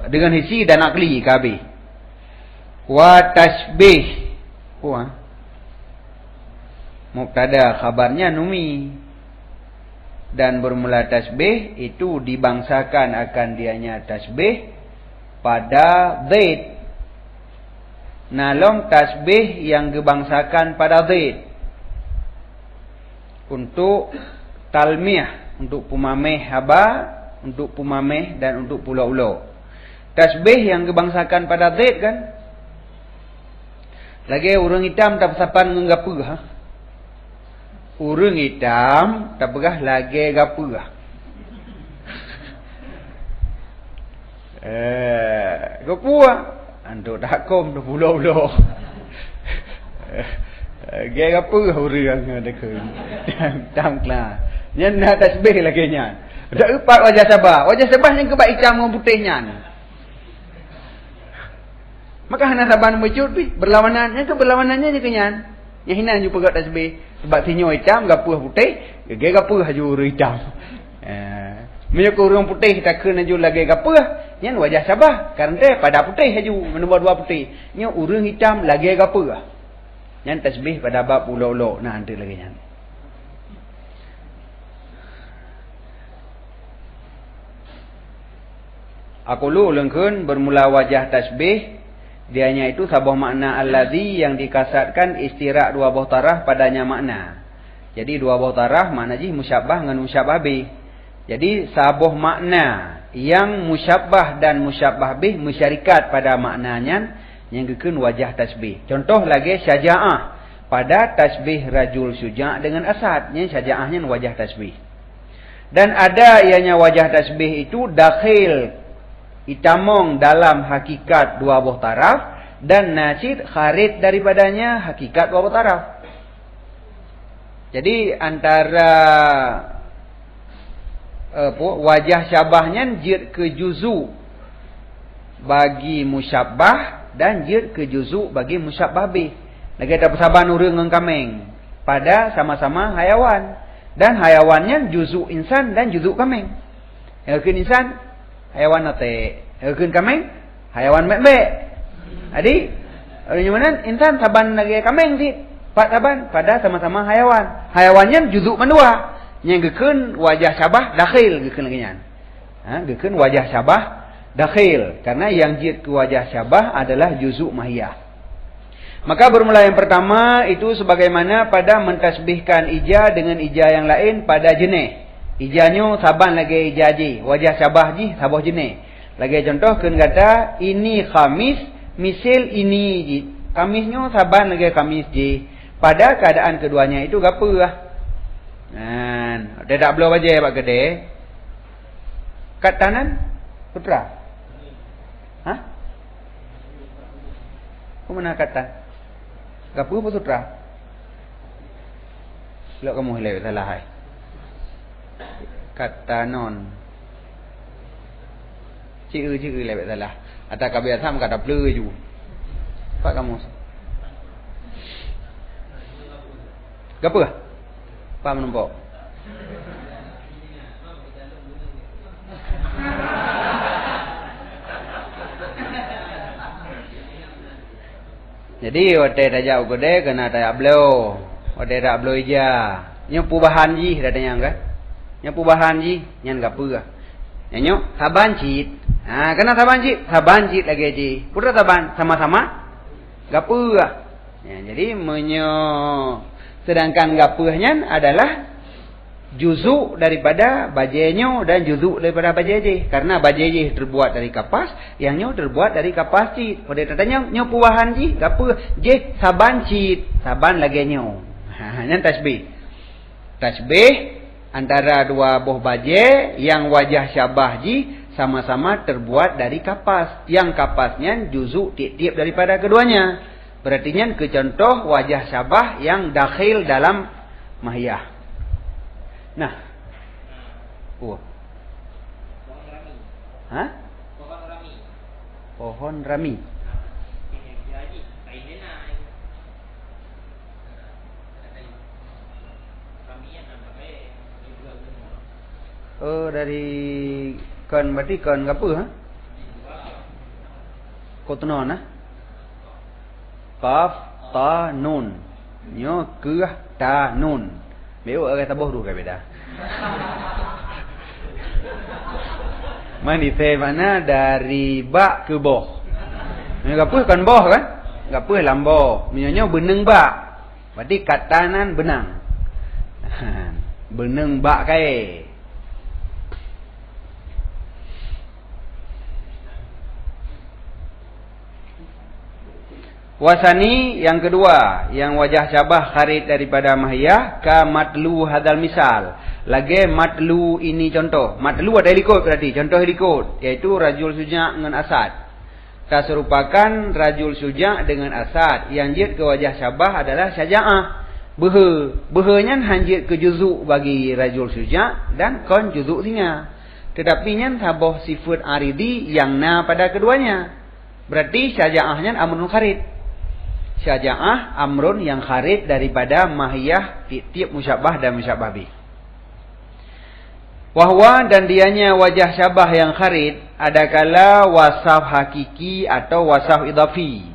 dengan hisi dan akli kabeh. Wa tasbih. Mubtada khabarnya numi. Dan bermula tasbih itu dibangsakan akan dianya tasbih pada zaid. Nalong tasbih yang dibangsakan pada zaid. Untuk talmiyah, untuk pumameh haba, untuk pumameh dan untuk pulau-ulau. Tasbih yang dibangsakan pada zaid kan. Lagi urang hitam tak sapan ngapa. Urang hitam tak pegah lagi gapa. Gapa? Antuk takom tu pulau-pulau. Gaya apa orang ada ke? Tamklah. Yang nak tasbih lagi nya. Dak empat wajah sabah. Wajah sabah yang kebak hitam dengan putihnya. Maka hana sabah mecut berlawanan. Yang berlawanannya je kenyan. Yang hina jumpa kat tasbih sebab sinyo hitam gapuh putih, gaya gapuh haju hitam. Menyok orang putih tak kena ju lagi gapah. Yang wajah sabah kerana pada putih haju menambah dua putih. Yang orang hitam lagi gapah. Yang tasbih pada bab ulo-ulo nanti lagi yang. Aku lu lengkun bermula wajah tasbih. Dianya itu sabah makna alladhi yang dikasatkan istirak dua buah taraf padanya makna. Jadi dua buah taraf makna ji musyabah dengan musyabah bih. Jadi sabuh makna yang musyabbah dan musyabbah bih musyarikat pada maknanya yang gekun wajah tasbih. Contoh lagi syaja'ah pada tasbih rajul syuja' dengan asad, yang syaja'ahnya wajah tasbih. Dan ada ianya wajah tasbih itu dakhil itamong dalam hakikat dua buah taraf dan nasid kharij daripadanya hakikat dua buah taraf. Jadi antara wajah syabahnya jid ke juzu bagi musyabbah dan jid ke juzu bagi musyabbah bih. Lagi tak persabaran urang dengan kameng pada sama-sama hayawan, dan hayawannya juzu insan dan juzu kameng. Hayawan insan hayawan nate, hayawan kameng hayawan mek-mek. Jadi mana insan saban lagi kameng sih, pak saban pada sama-sama hayawan. Hayawannya juzu mandua. Yang gekeun wajah syabah dakhil gekeun lagi nyan. Gekeun wajah syabah dakhil karena yang jid ke wajah syabah adalah juzuk mahiyah. Maka bermula yang pertama itu sebagaimana pada mentasbihkan ija dengan ija yang lain pada jenis. Ijanya saban lagi ija ji, wajah syabah ji sabah jenis. Lagi contoh keun kata ini khamis, misil ini ji. Khamisnya saban lagi khamis ji. Pada keadaan keduanya itu gapo lah. Dia tak belum baca pak gede. Kat kanan putra. Hah? Kemana kata? Gapu apa sutra? Lo kamu hilai salah hai. Kata non. Chữ lại salah. Atau kebiasaan kata blue ju. Pak kamu. Gapu? Pak menumpuk. Jadi waktu dah jauh gede kena tak blow, waktu tak blow ija. Nyopu bahan ji datanya kan? Nyopu bahan ji, nyan gapu ah. Nyok saban cit. Kena saban cit lagi ji. Putra saban sama-sama gapu ah. Jadi sedangkan gapuhnya adalah juzuk daripada bajenyo dan juzuk daripada bajeje. Karena bajeje terbuat dari kapas, yangnya terbuat dari kapas cit. Pada katanya nyo puahan ji, gapuh je saban cit, saban lagi nyo. Ini tasbih. Tasbih antara dua buah baje yang wajah syabah ji sama-sama terbuat dari kapas. Yang kapasnya juzuk tiap-tiap daripada keduanya. Berartinya kecontoh wajah syabah yang dakhil dalam mahiyah. Nah. Hah? Pohon rami. Oh, dari kon berarti kon apa ha? Kotonon ah. Qaf ta nun. Nyo kah ta nun. Beo agak taboh dulu kan beda. Mani mana dari ba ke boh. Ini gapuh kan boh kan? Gapuh lambo. Minyak beneng ba. Berarti katanan benang. Beneng ba kai. Wasani yang kedua, yang wajah syabah kharid daripada mahiyah ka matlu hadal misal. Lagi matlu ini contoh. Matlu ada likut berarti, contoh likut, yaitu rajul suja' dengan asad. Tak serupakan rajul suja' dengan asad. Yang jid ke wajah syabah adalah syaja'ah. Behenya hanjid ke juzuk bagi rajul suja' dan kon juzuk singa. Tetapi nya sabah sifat aridi yang na pada keduanya. Berarti syaja'ahnya amrun kharid. Syaja'ah amrun yang kharid daripada mahiyah tiap musyabbah dan musyabbah bih. Wahwa dan dianya wajah syabah yang kharid adakala wasaf hakiki atau wasaf idhafi.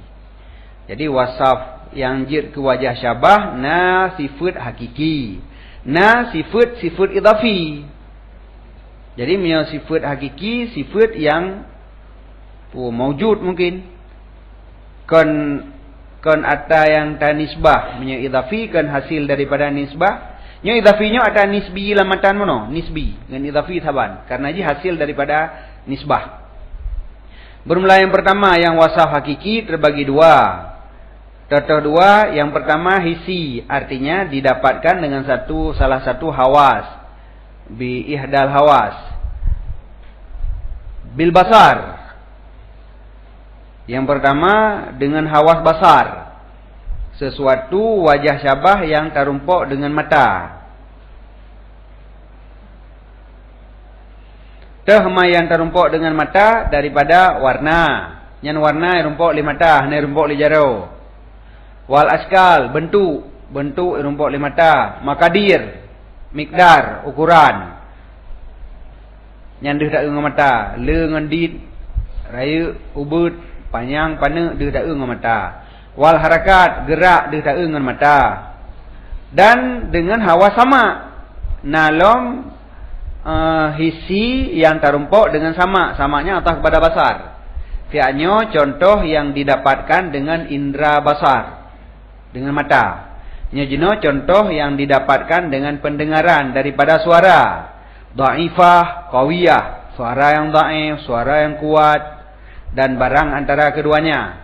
Jadi wasaf yang jid ke wajah syabah na sifat hakiki, na sifat idhafi. Jadi punya sifat hakiki, sifat yang mawjud mungkin. Kon ada yang ta nisbah, punya idhafi kan hasil daripada nisbah. Nya idhafinya ada nisbi lamatan mana? Nisbi dengan idhafi saban. Karena ji hasil daripada nisbah. Bermula yang pertama yang wasaf hakiki terbagi dua. Contoh dua, yang pertama hisi, artinya didapatkan dengan salah satu hawas. Bi ihdal hawas. Bil basar. Yang pertama dengan hawas basar. sesuatu wajah syabah yang terumpuk dengan mata. Tehma yang terumpuk dengan mata daripada warna. Yang warna rumpuk li mata, ni rumpuk li jaro. Wal askal, bentuk rumpuk li mata. Makadir, mikdar, ukuran. Yang dia tak dengan mata. Le dengan dit, raya, ubud, panjang, pana, dia tak dengan mata. Wal harakat, gerak, dia tak dengan mata. Dan dengan hawa sama. Nalom hisi yang terumpuk dengan sama. Samanya atas kepada basar. Tiaknya contoh yang didapatkan dengan indera basar. Dengan mata. Nyajino contoh yang didapatkan dengan pendengaran daripada suara. Da'ifah, qawiyah. Suara yang da'if, suara yang kuat. Dan barang antara keduanya.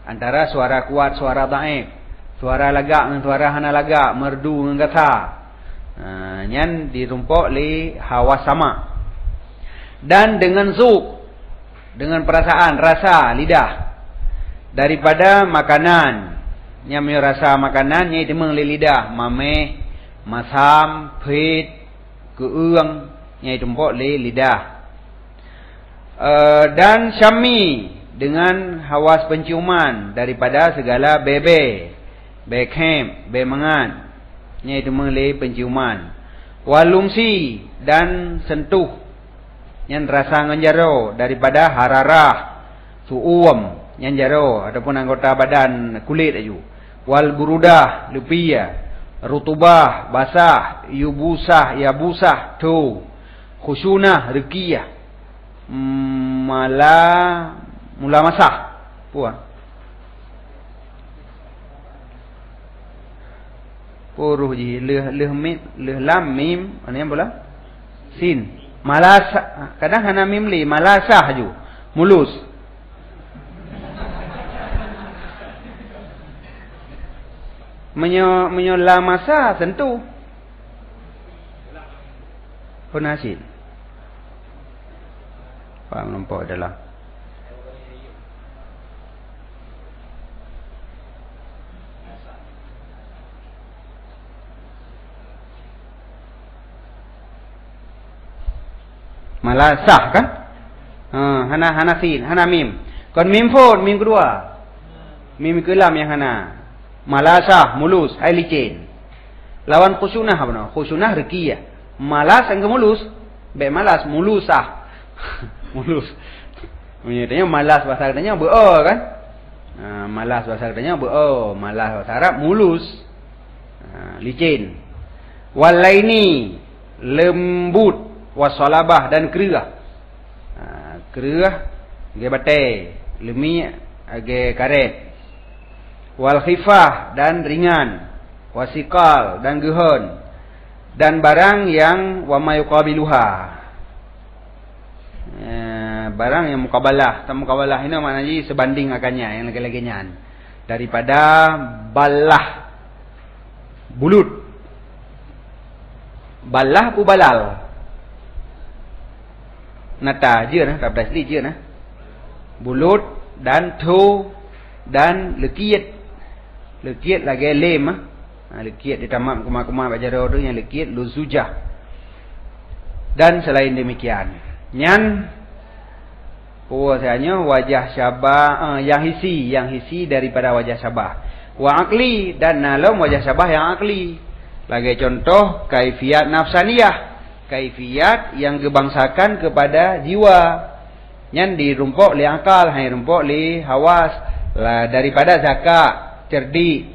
Antara suara kuat, suara da'if. Suara lagak dengan suara hana lagak. Merdu dengan gata. Yang dirumpuk li hawa sama. Dan dengan zuk. Dengan perasaan, rasa, lidah. Daripada makanan. Yang punya rasa makanan, yang itu mengli lidah. Mameh, masam, pit, keung. Yang itu rumpuk li lidah. Dan syami. Dengan hawas penciuman. Daripada segala bebe. Bekem, bemangan. Yang itu mengli penciuman. Walumsi. Dan sentuh. Yang rasa nganjaro daripada hararah, su'uam, yang jaro ataupun anggota badan kulit aju. Wal burudah, lupiyah, rutubah, basah, yubusah, yabusah, tu, khusyunah, rekiyah, mula masah, puan. Puruh ji, leh lam mim, mana yang bola? Sin. Malasa, kadang hana mimli, malasah ju, mulus. Menyola masa tentu. Penasin. Pak nampak adalah. Malasah kan? Hana sin, hana mim. Kon mim phone, mim kedua. Mim kelam yang hana. Malasah, mulus, hai licin. Lawan khusyunah apa no? Khusyunah rekiyah. Malas yang mulus, be malas mulusah. Mulus. Menyatanya malas bahasa katanya beo kan? Malas bahasa katanya beo, malas bahasa Arab mulus. Licin. Walaini lembut. Wasalabah dan kerah. Kerah age batai, lemi age karet. Wal khifah dan ringan. Wasikal dan gehon. Dan barang yang wa mayuqabiluha. Barang yang mukabalah. Mukabalah ini maknanya sebanding akannya, yang lagi-laginya. Daripada balah bulut. Balah ku balal. Nata je nah, tak pasti je nah. Bulut dan tu dan lekiat. Lekiat lagi lem. Lekiat di tamat kuma-kuma bajaro tu yang lekiat luzujah. Dan selain demikian, nyan puasanya wajah syabah yang hisi daripada wajah syabah. Wa akli dan nalom wajah syabah yang akli. Lagi contoh kaifiat nafsaniyah. Kaifiat yang gebangsakan kepada jiwa. Yang dirumpuk li akal, hai rumpuk li hawas. Daripada zakat, cerdik,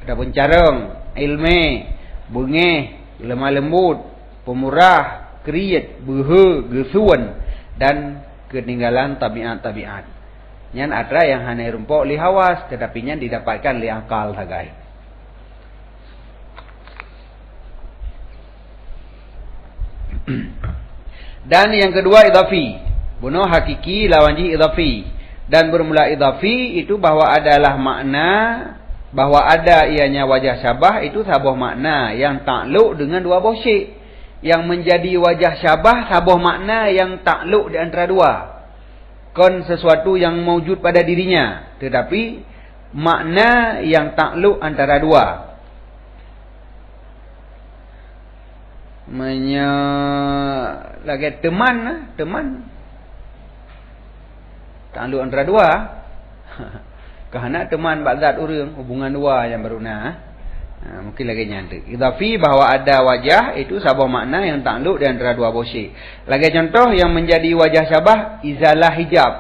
adapun careng, ilme, bengeh, lemah lembut, pemurah, kriat, behe, gesuan dan ketinggalan tabiat-tabiat. Yang ada yang hanya rumpuk li hawas, tetapi yang didapatkan li akal sagai. Dan yang kedua idhafi. Bunuh hakiki lawan ji idhafi. Dan bermula idhafi itu bahwa adalah makna, bahwa ada ianya wajah syabah itu sabuh makna yang takluk dengan dua buah syek. Yang menjadi wajah syabah sabuh makna yang takluk di antara dua. Kon sesuatu yang mewujud pada dirinya. Tetapi makna yang takluk antara dua. Lagi teman takluk antara dua. Kerana teman ba'zat urang, hubungan dua yang beruna. Mungkin lagi nyantik. Idhafi bahawa ada wajah itu sabah makna yang takluk di antara dua bosyik. Lagi contoh yang menjadi wajah syabah izalah hijab,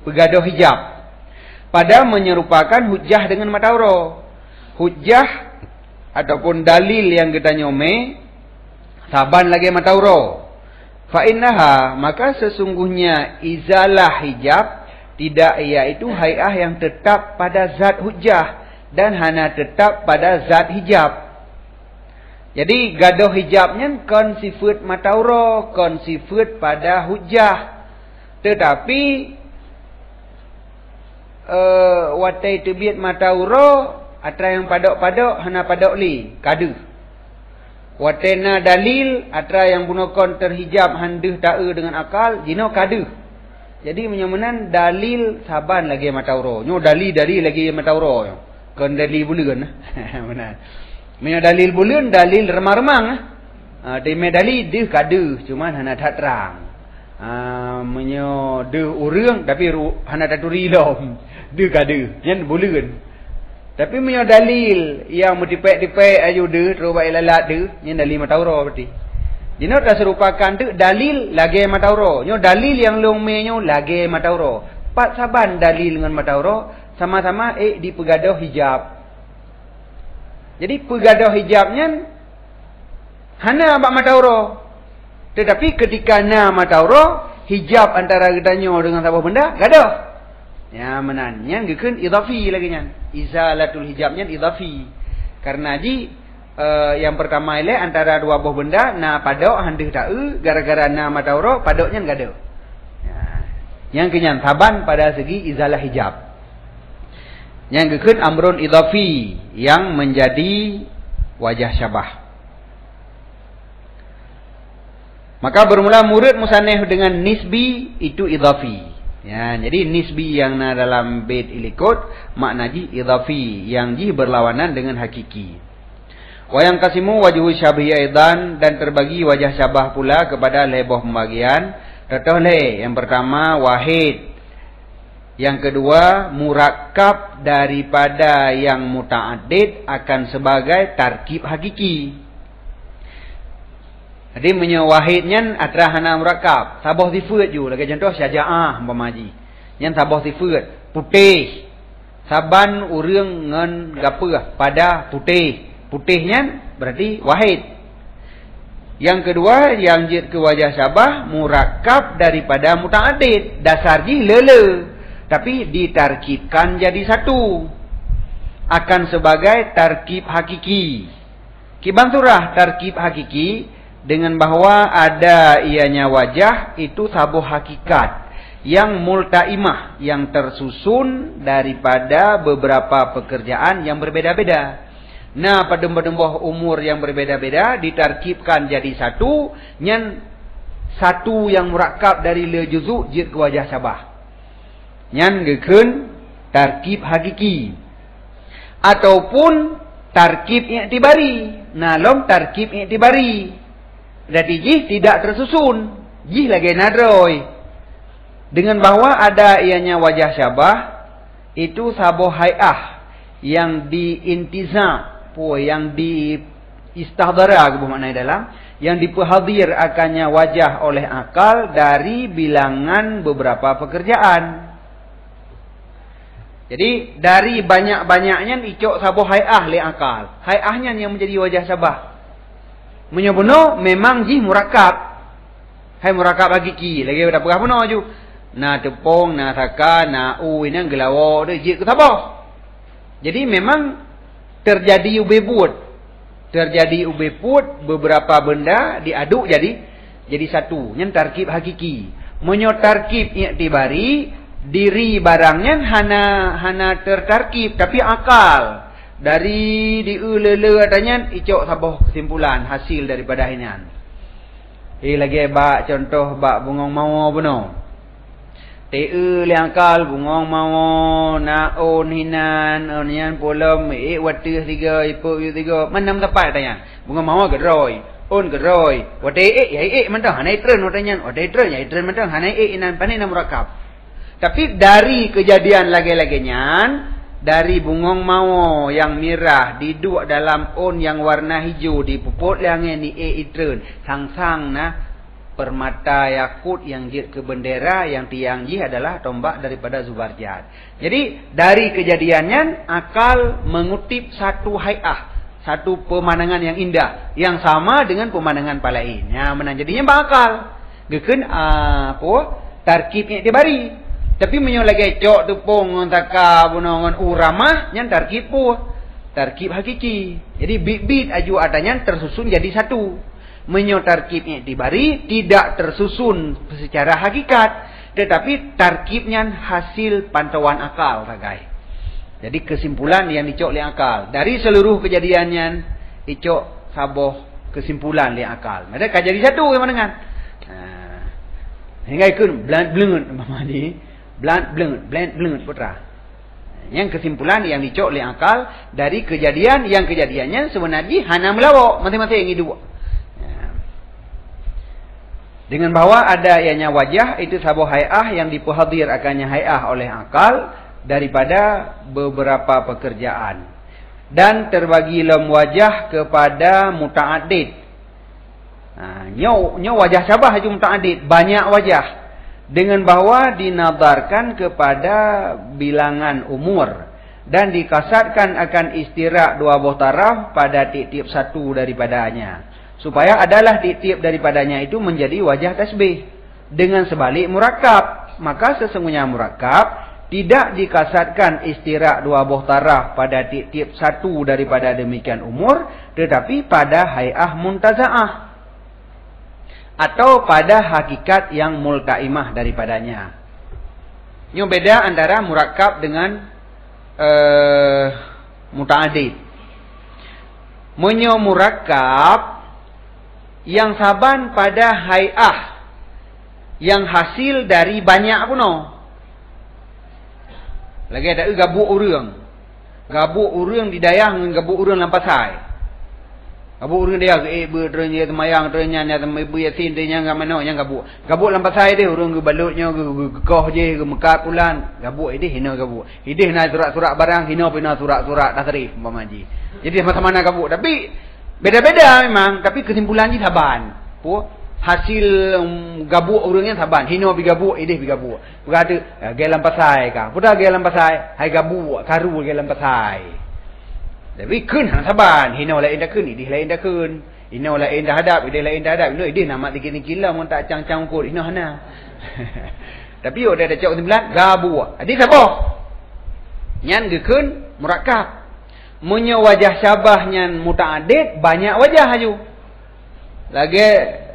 pegaduh hijab. Pada menyerupakan hujjah dengan matauro. Hujjah ataupun dalil yang kita nyome saban lagi matauro. Fa innaha, maka sesungguhnya izalah hijab tidak iaitu hai'ah yang tetap pada zat hujjah dan hanya tetap pada zat hijab. Jadi gaduh hijabnya kon sifat matauro, kon sifat pada hujjah. Tetapi watai tebiat matauro atra yang padok-padok hana padok li kadu. Watena dalil atra yang bunokon terhijab handeuh ta'e dengan akal jino kadu. Jadi menyamanan dalil saban lagi matauro. Nyo dalil lagi matauro. Kon dalil bulan. Benar. Punya dalil bulan, dalil remang-remang. Demi dalil dia kadu, cuma hana tak terang. Menyo dia urang tapi hana tak turilom. Dia kadu, yang bulan. Tapi punya dalil yang mentipek-tipek ayu dia, terus baik lalat dia, yang dalil matauro berarti. Jadi tak serupakan tu dalil lagi matauro. Nyo dalil yang longmenyo lagi matauro. Pat saban dalil dengan matauro. Sama-sama di pegaduh hijab. Jadi pegaduh hijabnya hana abak matauro. Tetapi ketika na matauro, hijab antara gedanyo dengan sabah benda gaduh. Ya menannya gekeun idhafi lagi nya. Izalatul hijabnya idhafi. Karena yang pertama ile antara dua buah benda na padok handeuh ta'e gara-gara na matauro padoknya gaduh. Ya. Yang kenyan saban pada segi izalah hijab. Yang kekeun amrun idhafi yang menjadi wajah syabah. Maka bermula murid musannif dengan nisbi itu idhafi. Ya, jadi nisbi yang dalam bait ilikut makna idhafi yang berlawanan dengan hakiki. Wa yang kasimu wajhu syabihi aidan dan terbagi wajah syabah pula kepada leboh pembagian. Contoh yang pertama wahid. Yang kedua, murakkab daripada yang muta'addid akan sebagai tarkib hakiki. Jadi menyawahidnya atra hana murakkab. Sabah sifat ju. Lagi contoh syaja'ah umpamaji. Yang sabah sifat putih. Saban urang ngan gapah pada putih. Putihnya berarti wahid. Yang kedua, yang jid ke wajah syabah murakkab daripada muta'addid. Dasar lele. Tapi ditarkibkan jadi satu. Akan sebagai tarkib hakiki. Kibanturah tarkib hakiki. Dengan bahawa ada ianya wajah. Itu sabuh hakikat. Yang multaimah. Yang tersusun daripada beberapa pekerjaan yang berbeda-beda. Nah pada umur yang berbeda-beda. Ditarkibkan jadi satu. Yang satu yang murakkab dari le juzuk jid ke wajah syabah. Yang gekeun tarkib hakiki ataupun tarkib i'tibari. Nalom tarkib i'tibari. Berarti jih tidak tersusun. Jih lagi nadroi. Dengan bahawa ada ianya wajah syabah itu sabuh hai'ah yang diintizam, yang diistahdara ke makna dalam, yang diperhadir akannya wajah oleh akal dari bilangan beberapa pekerjaan. Jadi dari banyak-banyaknya icok sabuh hai'ah li akal. Hai'ahnya yang menjadi wajah syabah. Menyobono memang jih murakkab. Hai murakkab hakiki. Lagi berapa puno ju. Na tepung, na saka, na ini gelawo de jih ketabah. Jadi memang terjadi ubebut. Terjadi ubebut beberapa benda diaduk jadi satu. Yang tarkib hakiki. Menyo tarkib i'tibari diri barangnya hana tertarkib tapi akal dari diulele katanya icok sabuh kesimpulan hasil daripada hinan. Lagi bak contoh bak bungong mau beno. liang akal bungong mau na on hinan onian polam wati 3 ipu 3 menam tepat tanya bungong mau geroi on geroi wati mentang hanai tren watanya wati tren ya tren mentang hanai inan panen murakab. Tapi dari kejadian lagi-laginya dari bungong mau yang merah diduk dalam on yang warna hijau dipuput liangnya ni itren sang-sang nah permata yakut yang jid ke bendera yang tiang jih adalah tombak daripada Zubarjat. Jadi dari kejadiannya akal mengutip satu hai'ah, satu pemandangan yang indah yang sama dengan pemandangan palain. Ya menang jadinya bakal geken tarkibnya dibari. Tapi menyo lagi cok tepung taka bunongan uramah nyan tarkib tarkib hakiki. Jadi bit-bit aju adanya tersusun jadi satu. Menyo tarkibnya dibari tidak tersusun secara hakikat, tetapi tarkibnya hasil pantauan akal ragai. Jadi kesimpulan yang dicok oleh akal dari seluruh kejadiannya dicok saboh kesimpulan oleh akal. Mereka jadi satu yang dengan hingga ikut blend mama ni blend putra. Yang kesimpulan yang dicok oleh akal dari kejadian yang kejadiannya sebenarnya hanya melawak masing-masing hidup. Dengan bahwa ada ianya wajah itu sabuh hai'ah yang dipuhadir akannya hai'ah oleh akal daripada beberapa pekerjaan. Dan terbagi lem wajah kepada muta'adid. Nyo wajah sabah haju muta'adid. Banyak wajah. Dengan bahwa dinadarkan kepada bilangan umur. Dan dikasatkan akan istirak dua buah taraf pada tiap-tiap satu daripadanya. Supaya adalah tiap daripadanya itu menjadi wajah tasbih. Dengan sebalik murakab. Maka sesungguhnya murakab tidak dikasatkan istirak dua buah taraf pada tiap satu daripada demikian umur. Tetapi pada hai'ah muntaza'ah. Atau pada hakikat yang multaimah daripadanya. Ini beda antara murakab dengan muta'adid. Menyo murakab yang saban pada hai'ah yang hasil dari banyak puno. Lagi ada gabuk urang. Gabuk urang di dayang dengan gabuk urang lampasai. Gabuk urang dia berdernya temayang dernya ibu yasin dernya ngamano yang gabuk. Gabuk lampasai dia urang balutnya gegoh je mekat pulan. Gabuk ini hina gabuk. Hidih na surat-surat barang hina pina surat-surat tasrif umpamaji. Jadi macam-mana gabuk tapi beda-beda memang, tapi kesimpulan ni saban. Hasil gabuk orangnya saban. Hino bi gabuk, idih bi gabuk. Berkata, gelam pasai kah? Putar gelam pasai, hai gabuk, karu gelam pasai. Tapi kun hang saban, hino lain dah kun, idih lain dah kun. Hino lain dah hadap, idih lain dah hadap. Idih nama dikira-kira mun tak cang-cang ukut, hino hana. Tapi yo dah ada cak kesimpulan, gabuk. Adik sabah. Nyan gekun murakab. Munyo wajah syabahnya muta'adid banyak wajah aju. Lagi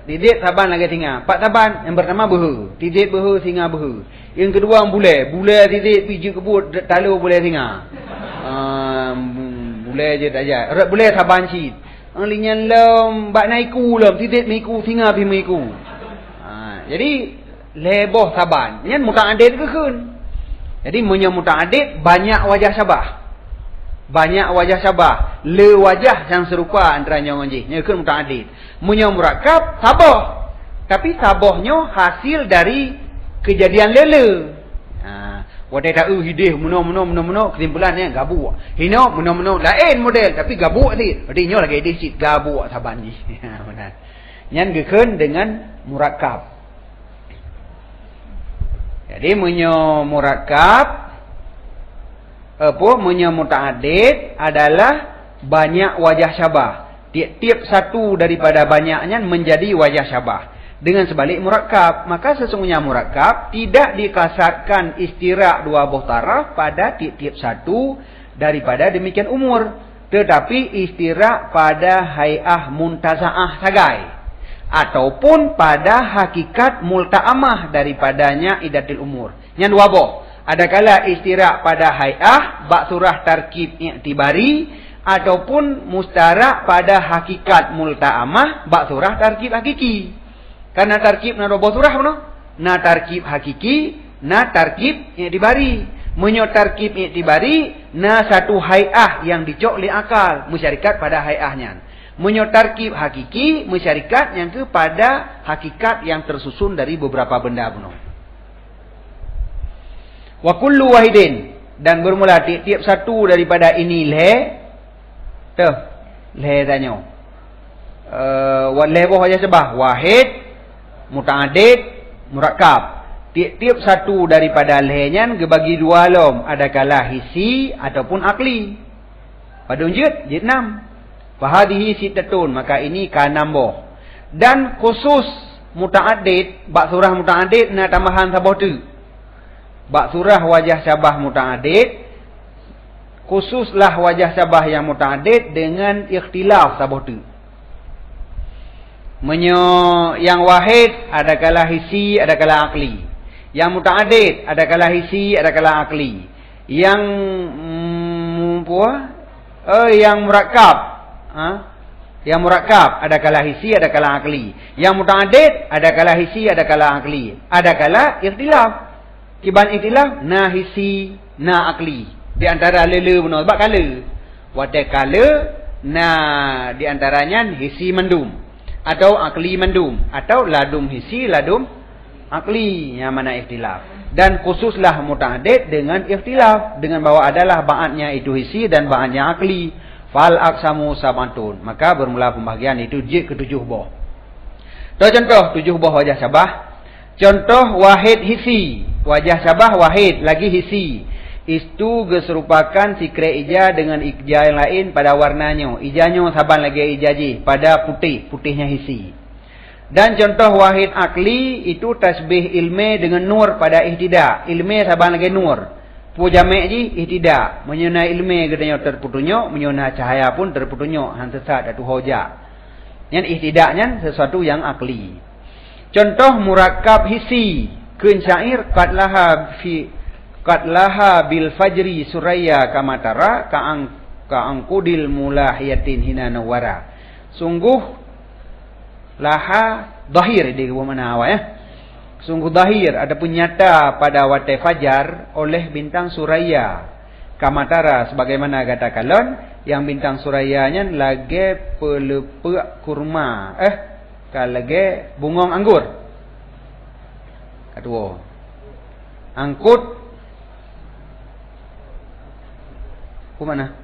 didit saban lagi singa. 4 saban yang pertama behu. Didit behu singa behu. Yang kedua bule. Bule didit piji kebut talu bule singa. Bule je tak ajar. Bule saban cit. Alinya lem bak naiku lem didit miku singa pi miku. Jadi leboh saban. Nyan muta'adid ke kun. Jadi munyo muta'adid banyak wajah syabah. Banyak wajah syabah. Le wajah yang serupa antaranya orang jih. Ini kan muta'adid. Punya murakab, sabah. Tapi sabahnya hasil dari kejadian lele. Wadai tak hidih, meno. Kesimpulannya gabuk. Hino, meno. Lain model. Tapi gabuk ni. Berarti lagi hidih cik gabuk saban jih. Yang gekun dengan murakab. Jadi punya murakab. Punya muta'adid adalah banyak wajah syabah. Tiap satu daripada banyaknya menjadi wajah syabah. Dengan sebalik murakab. Maka sesungguhnya murakab tidak dikasatkan istirak dua buah taraf pada tiap satu daripada demikian umur. Tetapi istirak pada hai'ah muntaza'ah sagai. Ataupun pada hakikat multa'amah daripadanya idatil umur. Yang dua buah. Adakala istirak pada hai'ah, bak surah tarkib i'tibari, ataupun mustarak pada hakikat multa'amah, bak surah tarkib hakiki. Karena tarkib na roboh surah mana? Na tarkib hakiki, na tarkib i'tibari. Menyo tarkib i'tibari na satu hai'ah yang dicok li akal, musyarikat pada hai'ahnya. Menyo tarkib hakiki, musyarikat yang kepada hakikat yang tersusun dari beberapa benda bunuh. Wa kullu wahidin, dan bermula tiap-tiap satu daripada ini le tanya. Le boh aja sebah wahid, muta'addid, murakkab. Tiap-tiap satu daripada lehnya dibagi dua lom, adakala hisi ataupun akli. Pada unjud jid 6. Fahadihi sittatun, maka ini ka-6 boh. Dan khusus muta'addid, bak surah muta'addid na tambahan sabah tu. Bak surah wajah syabah muta'addid, khususlah wajah syabah yang muta'addid dengan ikhtilaf sabah tu. Yang wahid adakala hisi, adakala akli. Yang muta'addid adakala hisi, adakala akli. Yang yang murakkab, yang murakkab adakala hisi, adakala akli. Yang muta'addid adakala hisi, adakala akli. Adakala ikhtilaf. Kiban ikhtilaf na hisi, na akli. Di antara lele benar sebab kala. Wadai kala na di antaranya hisi mendum atau akli mendum atau ladum hisi, ladum akli, yang mana ikhtilaf. Dan khususlah muta'addid dengan ikhtilaf, dengan bahawa adalah ba'atnya itu hisi dan ba'atnya akli. Fal aqsamu sab'atun, maka bermula pembahagian itu jid ke-7 boh. Contoh 7 boh wajah syabah. Contoh wahid hisi, wajah syabah wahid lagi hisi. Itu keserupakan sikre ija dengan ija yang lain pada warnanya. Ijanya saban lagi ijaji pada putih, putihnya hisi. Dan contoh wahid akli itu tasbih ilmi dengan nur pada ihtida. Ilmi saban lagi nur. Pujamek ji ihtida. Menyuna ilmi gedanya terputunya, menyuna cahaya pun terputunya. Hantesat atau hoja. Yang ihtidanya sesuatu yang akli. Contoh murakkab hisi. Kun syair qatlaha bil fajri suraya kamatara ka'angkudil mulahiyatin hina nawara. Sungguh laha dahir di mana awak ya. Sungguh dahir adapun nyata pada watai fajar oleh bintang suraya kamatara, sebagaimana kata kalon yang bintang surayanya lagi pelepek kurma kalage bungong anggur. Kedua angkut ku mana?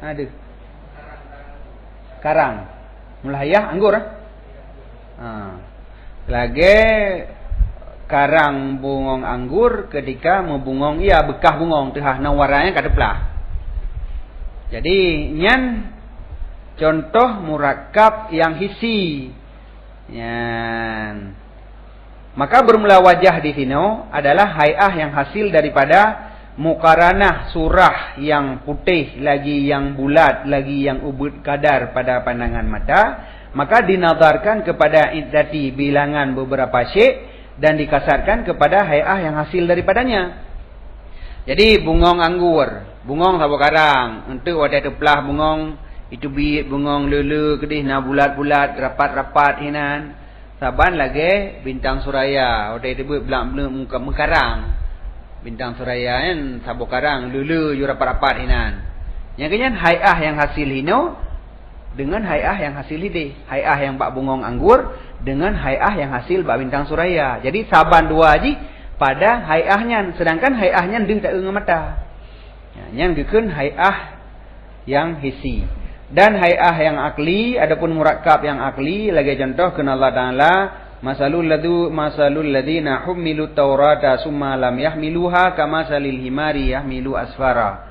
Ada karang mulahiyah anggur. Lagi karang bungong anggur ketika membungong ia bekah bungong tengah nawaranya kadeplah. Jadi nyan contoh murakkab yang hisi. Nyan. Maka bermula wajah di sini adalah hai'ah yang hasil daripada muqaranah surah yang putih lagi yang bulat lagi yang ubud kadar pada pandangan mata. Maka dinazarkan kepada iddati bilangan beberapa syek dan dikasarkan kepada hai'ah yang hasil daripadanya. Jadi bungong anggur, bungong sabuk karang, untuk wadah teplah bungong, itu biit bungong lele kedih na bulat-bulat, rapat-rapat hinan. Saban lagi bintang suraya, wadah tebut belak-belak muka mekarang. Bintang suraya kan sabuk karang, lele ju rapat-rapat hinan. Yang kenyan hai'ah yang hasil hino dengan hai'ah yang hasil hide. Hai'ah yang bak bungong anggur dengan hai'ah yang hasil bak bintang suraya. Jadi saban dua aji pada hai'ahnya, sedangkan hai'ahnya dia tak dengan mata. Yang dikun hai'ah yang hisi. Dan hai'ah yang akli, adapun murakkab yang akli, lagi contoh kena Allah Ta'ala, masalul ladina hummilu taurata summa lam yahmiluha kamasalil himari yahmilu asfara.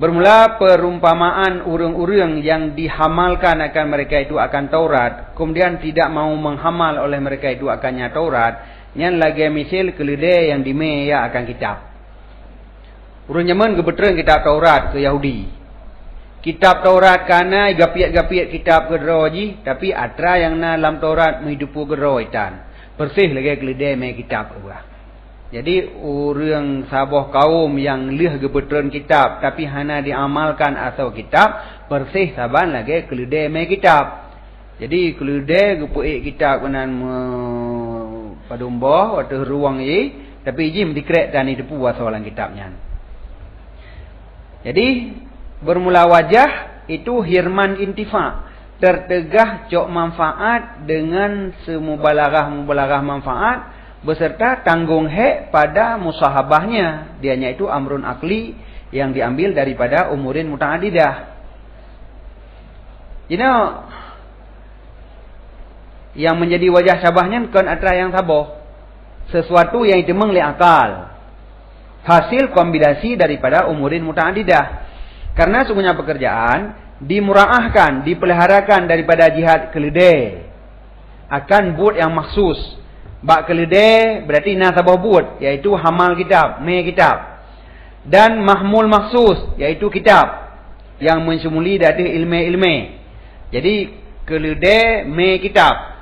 Bermula perumpamaan urang-urang yang dihamalkan akan mereka itu akan Taurat, kemudian tidak mau menghamal oleh mereka itu akannya Taurat. Yang lagi misil keledai yang dimeya akan kitab. Urang nyaman kebetulan kitab Taurat ke Yahudi. Kitab Taurat kana gapiat-gapiat kitab gedroji, tapi atra yang na dalam Taurat menghidupu gedroitan. Persih lagi keledai me kitab urang. Jadi urang sabah kaum yang lih kebetulan kitab tapi hana diamalkan atau kitab, persih saban lagi keledai me kitab. Jadi kelude gepuik kitab kenan padumboh waktu ruang ye tapi ji mendikrek dan depu wasolan kitabnya. Jadi bermula wajah itu hirman intifa, tertegah cok manfaat dengan semubalarah manfaat beserta tanggung hak pada musahabahnya. Dianya itu amrun akli yang diambil daripada umurin muta'adidah. You know, yang menjadi wajah syabahnya kan atra yang saboh. Sesuatu yang dimeng oleh akal. Hasil kombinasi daripada umurin muta'adidah. Karena sungguhnya pekerjaan dimuraahkan, dipeliharakan daripada jihad keledai. Akan buat yang maksus. Bak keledai berarti nasabah buat, yaitu hamal kitab, me kitab. Dan mahmul maksus, yaitu kitab. Yang mensumuli dari ilmu-ilmu. Jadi keledai me kitab.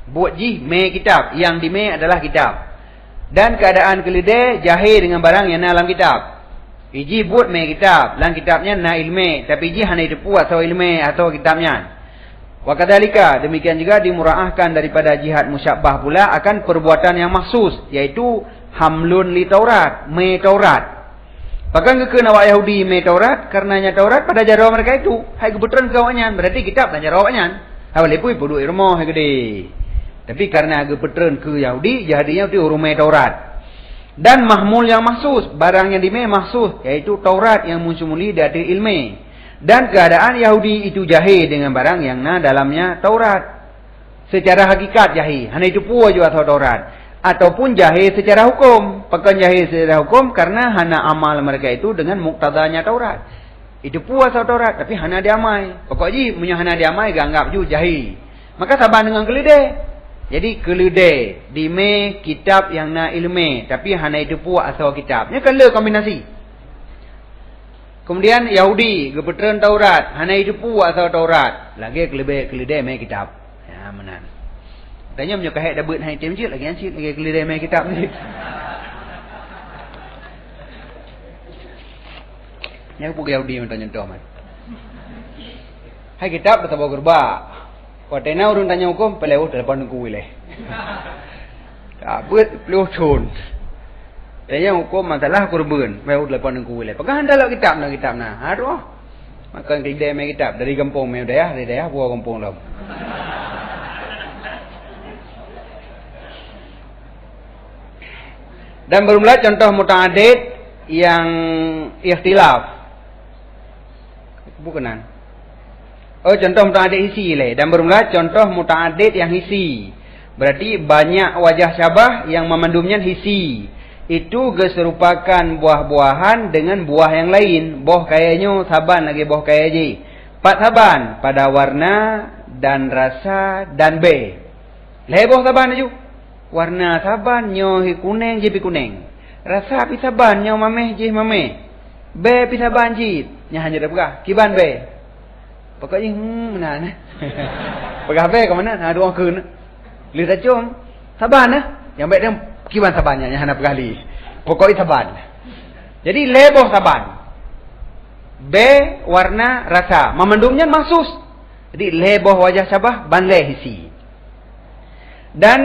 Buat ji me kitab, yang di me adalah kitab. Dan keadaan keledai jahil dengan barang yang dalam kitab. Iji buat me kitab, dalam kitabnya na ilmu, tapi iji hanya depu atau ilmu atau kitabnya. Wa kadzalika, demikian juga dimuraahkan daripada jihad musyabbah pula akan perbuatan yang maksus, yaitu hamlun li Taurat, me Taurat. Bahkan kena awak Yahudi me Taurat, karenanya Taurat pada jarawa mereka itu, hai kebetulan kawannya, berarti kitab dan jarawanya. Awak lepui bodoh irmah gede. Tapi karena kebetulan ke Yahudi, jadinya itu urumai Taurat. Dan mahmul yang maksus, barang yang dimai maksus, yaitu Taurat yang mensumuli dari ilmu. Dan keadaan Yahudi itu jahil dengan barang yang dalamnya Taurat. Secara hakikat jahil, hanya itu pun juga Taurat. Ataupun jahil secara hukum. Pekan jahil secara hukum karena hanya amal mereka itu dengan muktadanya Taurat. Itu puas Taurat, tapi hanya diamai. Pokoknya punya hanya diamai, ganggap juga jahil. Maka sabar dengan keledai. Jadi keledai di me kitab yang na ilmu, tapi hanya itu puas asal kitabnya kala kombinasi. Kemudian Yahudi kebetulan Taurat, hanya itu puas asal Taurat. Lagi keledai me kitab. Ya benar. Tanya punya kahek dah buat hai tim cik lagi ansik lagi keledai me kitab ni. Yang pun Yahudi minta nyentuh man. Hai kitab dah tahu gerba. Watena urun tanya hukum, pelewuh telepon ku wileh. Tak buat pelewuh cun. Tanya hukum masalah kurban, pelewuh telepon ku wileh. Pegang dalam kitab na. Aduh. Makan keledai me kitab dari kampung me daya, dari daya buah kampung lam. Dan bermula contoh muta'adid yang ikhtilaf. Bukanan. Oh, contoh muta'adid hisi lah. Dan bermula contoh muta'adid yang hisi. Berarti banyak wajah syabah yang memandumnya hisi. Itu keserupakan buah-buahan dengan buah yang lain. Buah kayaknya saban lagi buah kayak je. 4 saban pada warna dan rasa dan B. Leboh saban aja. Warna saban nyo hi kuning je pi kuning. Rasa pi saban nyo mameh je mameh. B pi saban je. Nya hanya dah pegah. Kiban B. Pokoknya mana nah. Pegah B ke mana? Nah, dua keun. Li racung. Saban nah. Yang baik dia kiban sabannya nya hanya pegah li. Pokoknya saban. Jadi leboh saban. B warna rasa. Memandumnya maksus. Jadi leboh wajah syabah ban le hisi. Dan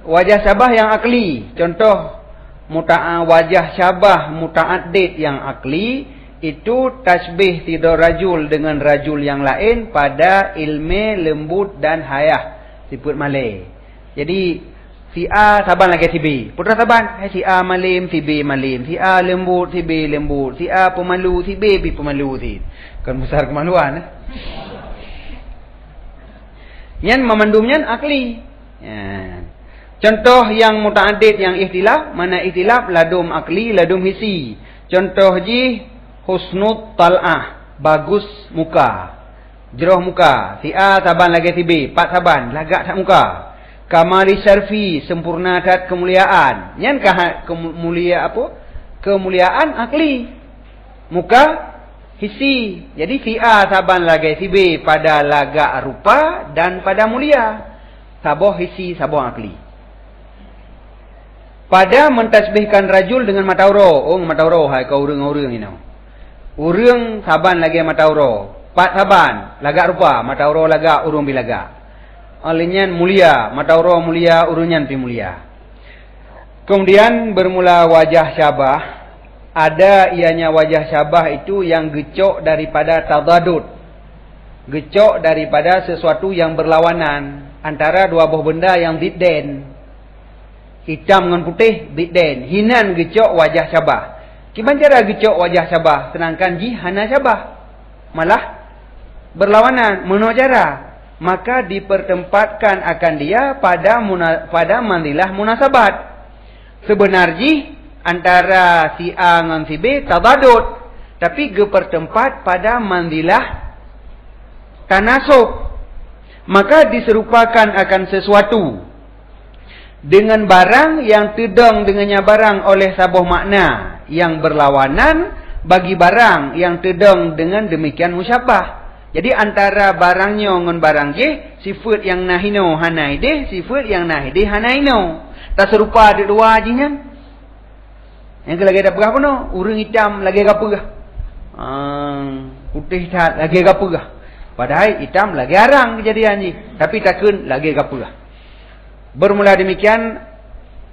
wajah syabah yang akli. Contoh wajah syabah muta'addid yang akli itu tasbih tidur rajul dengan rajul yang lain pada ilmu lembut dan hayah sifat malay. Jadi si A saban lagi si B. Putra saban, si A malim, si B malim, si A lembut, si B lembut, si A pemalu, si B pemalu si. Kan besar kemaluan. Yang memandumnya akli. Ya. Contoh yang muta'addid yang ikhtilaf, mana ikhtilaf ladum akli, ladum hisi. Contoh ji husnut tal'ah, bagus muka. Jeroh muka. Si A saban lagi si B, 4 saban, lagak tak muka. Kamali syarfi, sempurna tat kemuliaan. Yang kemuliaan akli. Muka hisi. Jadi si A saban lagi si B pada lagak rupa dan pada mulia. Saboh hisi, saboh akli. Pada mentasbihkan rajul dengan matauro. Oh, matauro. Hai kau urang-urang ini. Urang saban lagi matauro. 4 Pat saban, lagak rupa, mata uro lagak, urung bilaga. Alinyan mulia, mata uro mulia, urunyan pi mulia. Kemudian bermula wajah syabah. Ada ianya wajah syabah itu yang gecok daripada tadadud. Gecok daripada sesuatu yang berlawanan. Antara dua buah benda yang didden. Hitam dengan putih, didden. Hinan gecok wajah syabah. Gimana cara gecok wajah syabah? Sedangkan jihana syabah. Malah berlawanan. Menurut cara. Maka dipertempatkan akan dia pada mandilah munasabat. Sebenarnya antara si A dengan si B tadadud. Tapi bertempat pada mandilah tanasub. Maka diserupakan akan sesuatu dengan barang yang tedang dengannya barang oleh sabuh makna yang berlawanan bagi barang yang tedang dengan demikian musyabah. Jadi antara barangnya dengan barang je, sifat yang nahino hanai deh, sifat yang nahi deh hanaino. Tak serupa ada dua je kan. Yang lagi ada perah pun, urang hitam lagi apa gah? Putih tak lagi apa gah? Padahal hitam lagi arang kejadian ni. Tapi takkan lagi apa gah? Bermula demikian,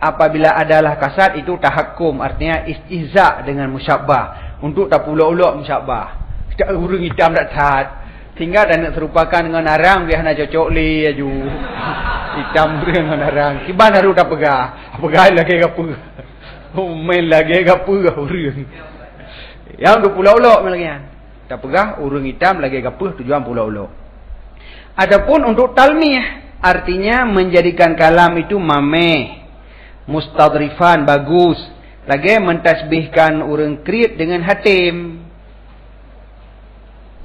apabila adalah kasat itu tahakum, artinya istihza dengan musyabah. Untuk tak pula-ulak musyabah. Tak urang hitam tak tahat. Tinggal dan nak serupakan dengan arang, dia nak cocok li aju. Hitam dengan arang. Kiban haru tak pegah. Pegah lagi apa? Main lagi apa urang. Yang tu pula-ulak lagi. Tak pegah urang hitam lagi apa tujuan pula-ulak. Adapun untuk talmiyah, artinya menjadikan kalam itu mameh, mustadrifan, bagus. Lagi mentasbihkan urang krit dengan hatim.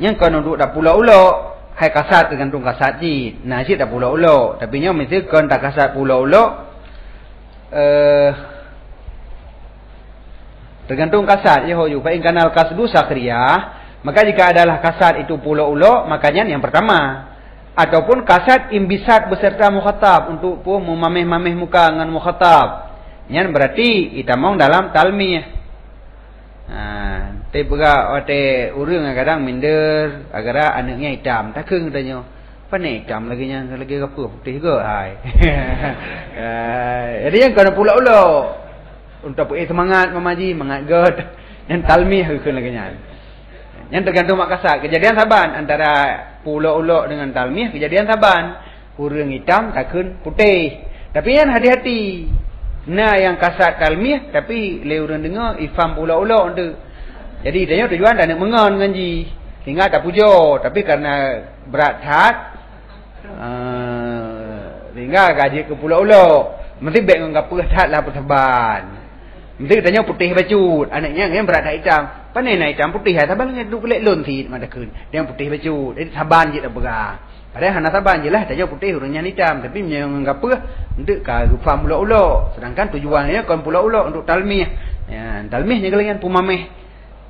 Yang kan untuk tak pula-ulak, hai kasat tergantung kasat je. Nasib tak pula-ulak. Tapi yang mesti kan tak kasat pula-ulak. Tergantung kasat je hoju. Fa'in kanal kasdu sakriyah. Maka jika adalah kasat itu pula-ulak, makanya yang pertama. Ataupun kasat imbisat beserta mukhatab. Untuk pun memameh-mameh muka dengan mukhatab. Yang berarti kita mau dalam talmiyah. Tapi pegak wate urang kadang minder agar anaknya hitam. Takkan katanya. Apa ni hitam lagi nya lagi apa putih ke? Hai. Jadi yang kena pula-ulak. Untuk semangat mamaji, semangat god. Yang talmiyah ke lagi nya. Yang tergantung mak kasar. Kejadian saban antara pula-ulak dengan talmiyah, kejadian saban. Urang hitam takkan putih. Tapi yang hati-hati. Nah yang kasar talmiyah tapi le urang dengar ifam pula-ulak tu. Jadi dia tujuan dah nak mengon dengan ji. Tinggal tak puja. Tapi karena berat hat. Tinggal gaji ke pula-ulak. Mesti baik dengan kapal hat lah persaban. Mesti katanya putih bacut. Anaknya yang berat hat hitam. Pandai nak hitam putih hat. Saban dengan duduk kulit lun si. Dia yang putih bacut. Jadi saban je tak berah. Padahal hana saban je lah. Tanya putih urangnya hitam. Tapi yang kapal. Untuk faham pula-ulak. Sedangkan tujuannya kan pula-ulak untuk talmiyah. Ya, talmiyahnya kalian pumameh.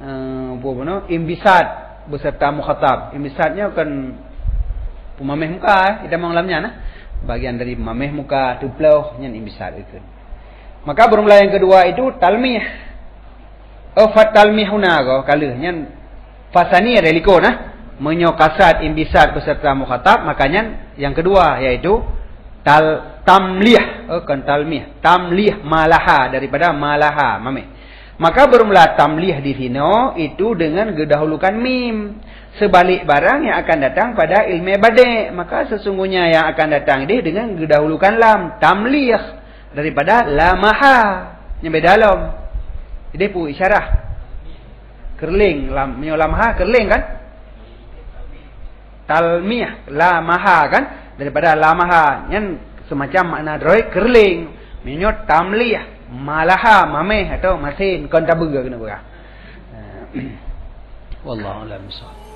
Imbisat beserta mukhatab. Imbisatnya kan pemameh muka. Kita mengalamnya nah. Bagian dari pemameh muka tuplau yang imbisat itu. Maka bermula yang kedua itu talmiyah. Fat talmiyah huna kalau yang fasani ada liko nah. Menyokasat imbisat beserta mukhatab. Makanya yang kedua yaitu tamliyah. Kan talmiyah. Tamliyah malaha daripada malaha mameh. Maka bermula tamlih di sini itu dengan gedahulukan mim. Sebalik barang yang akan datang pada ilmu badai. Maka sesungguhnya yang akan datang ini dengan gedahulukan lam. Tamlih daripada lamaha. Yang beda lam. Jadi pun isyarah. Kerling. Lamaha kerling kan. Talmiyah. Lamaha kan. Daripada lamaha. Yang semacam makna droid kerling. Menyot tamlih. Malaha mameh atau masin kon tabuga kena berah. Wallahu a'lam bishawab.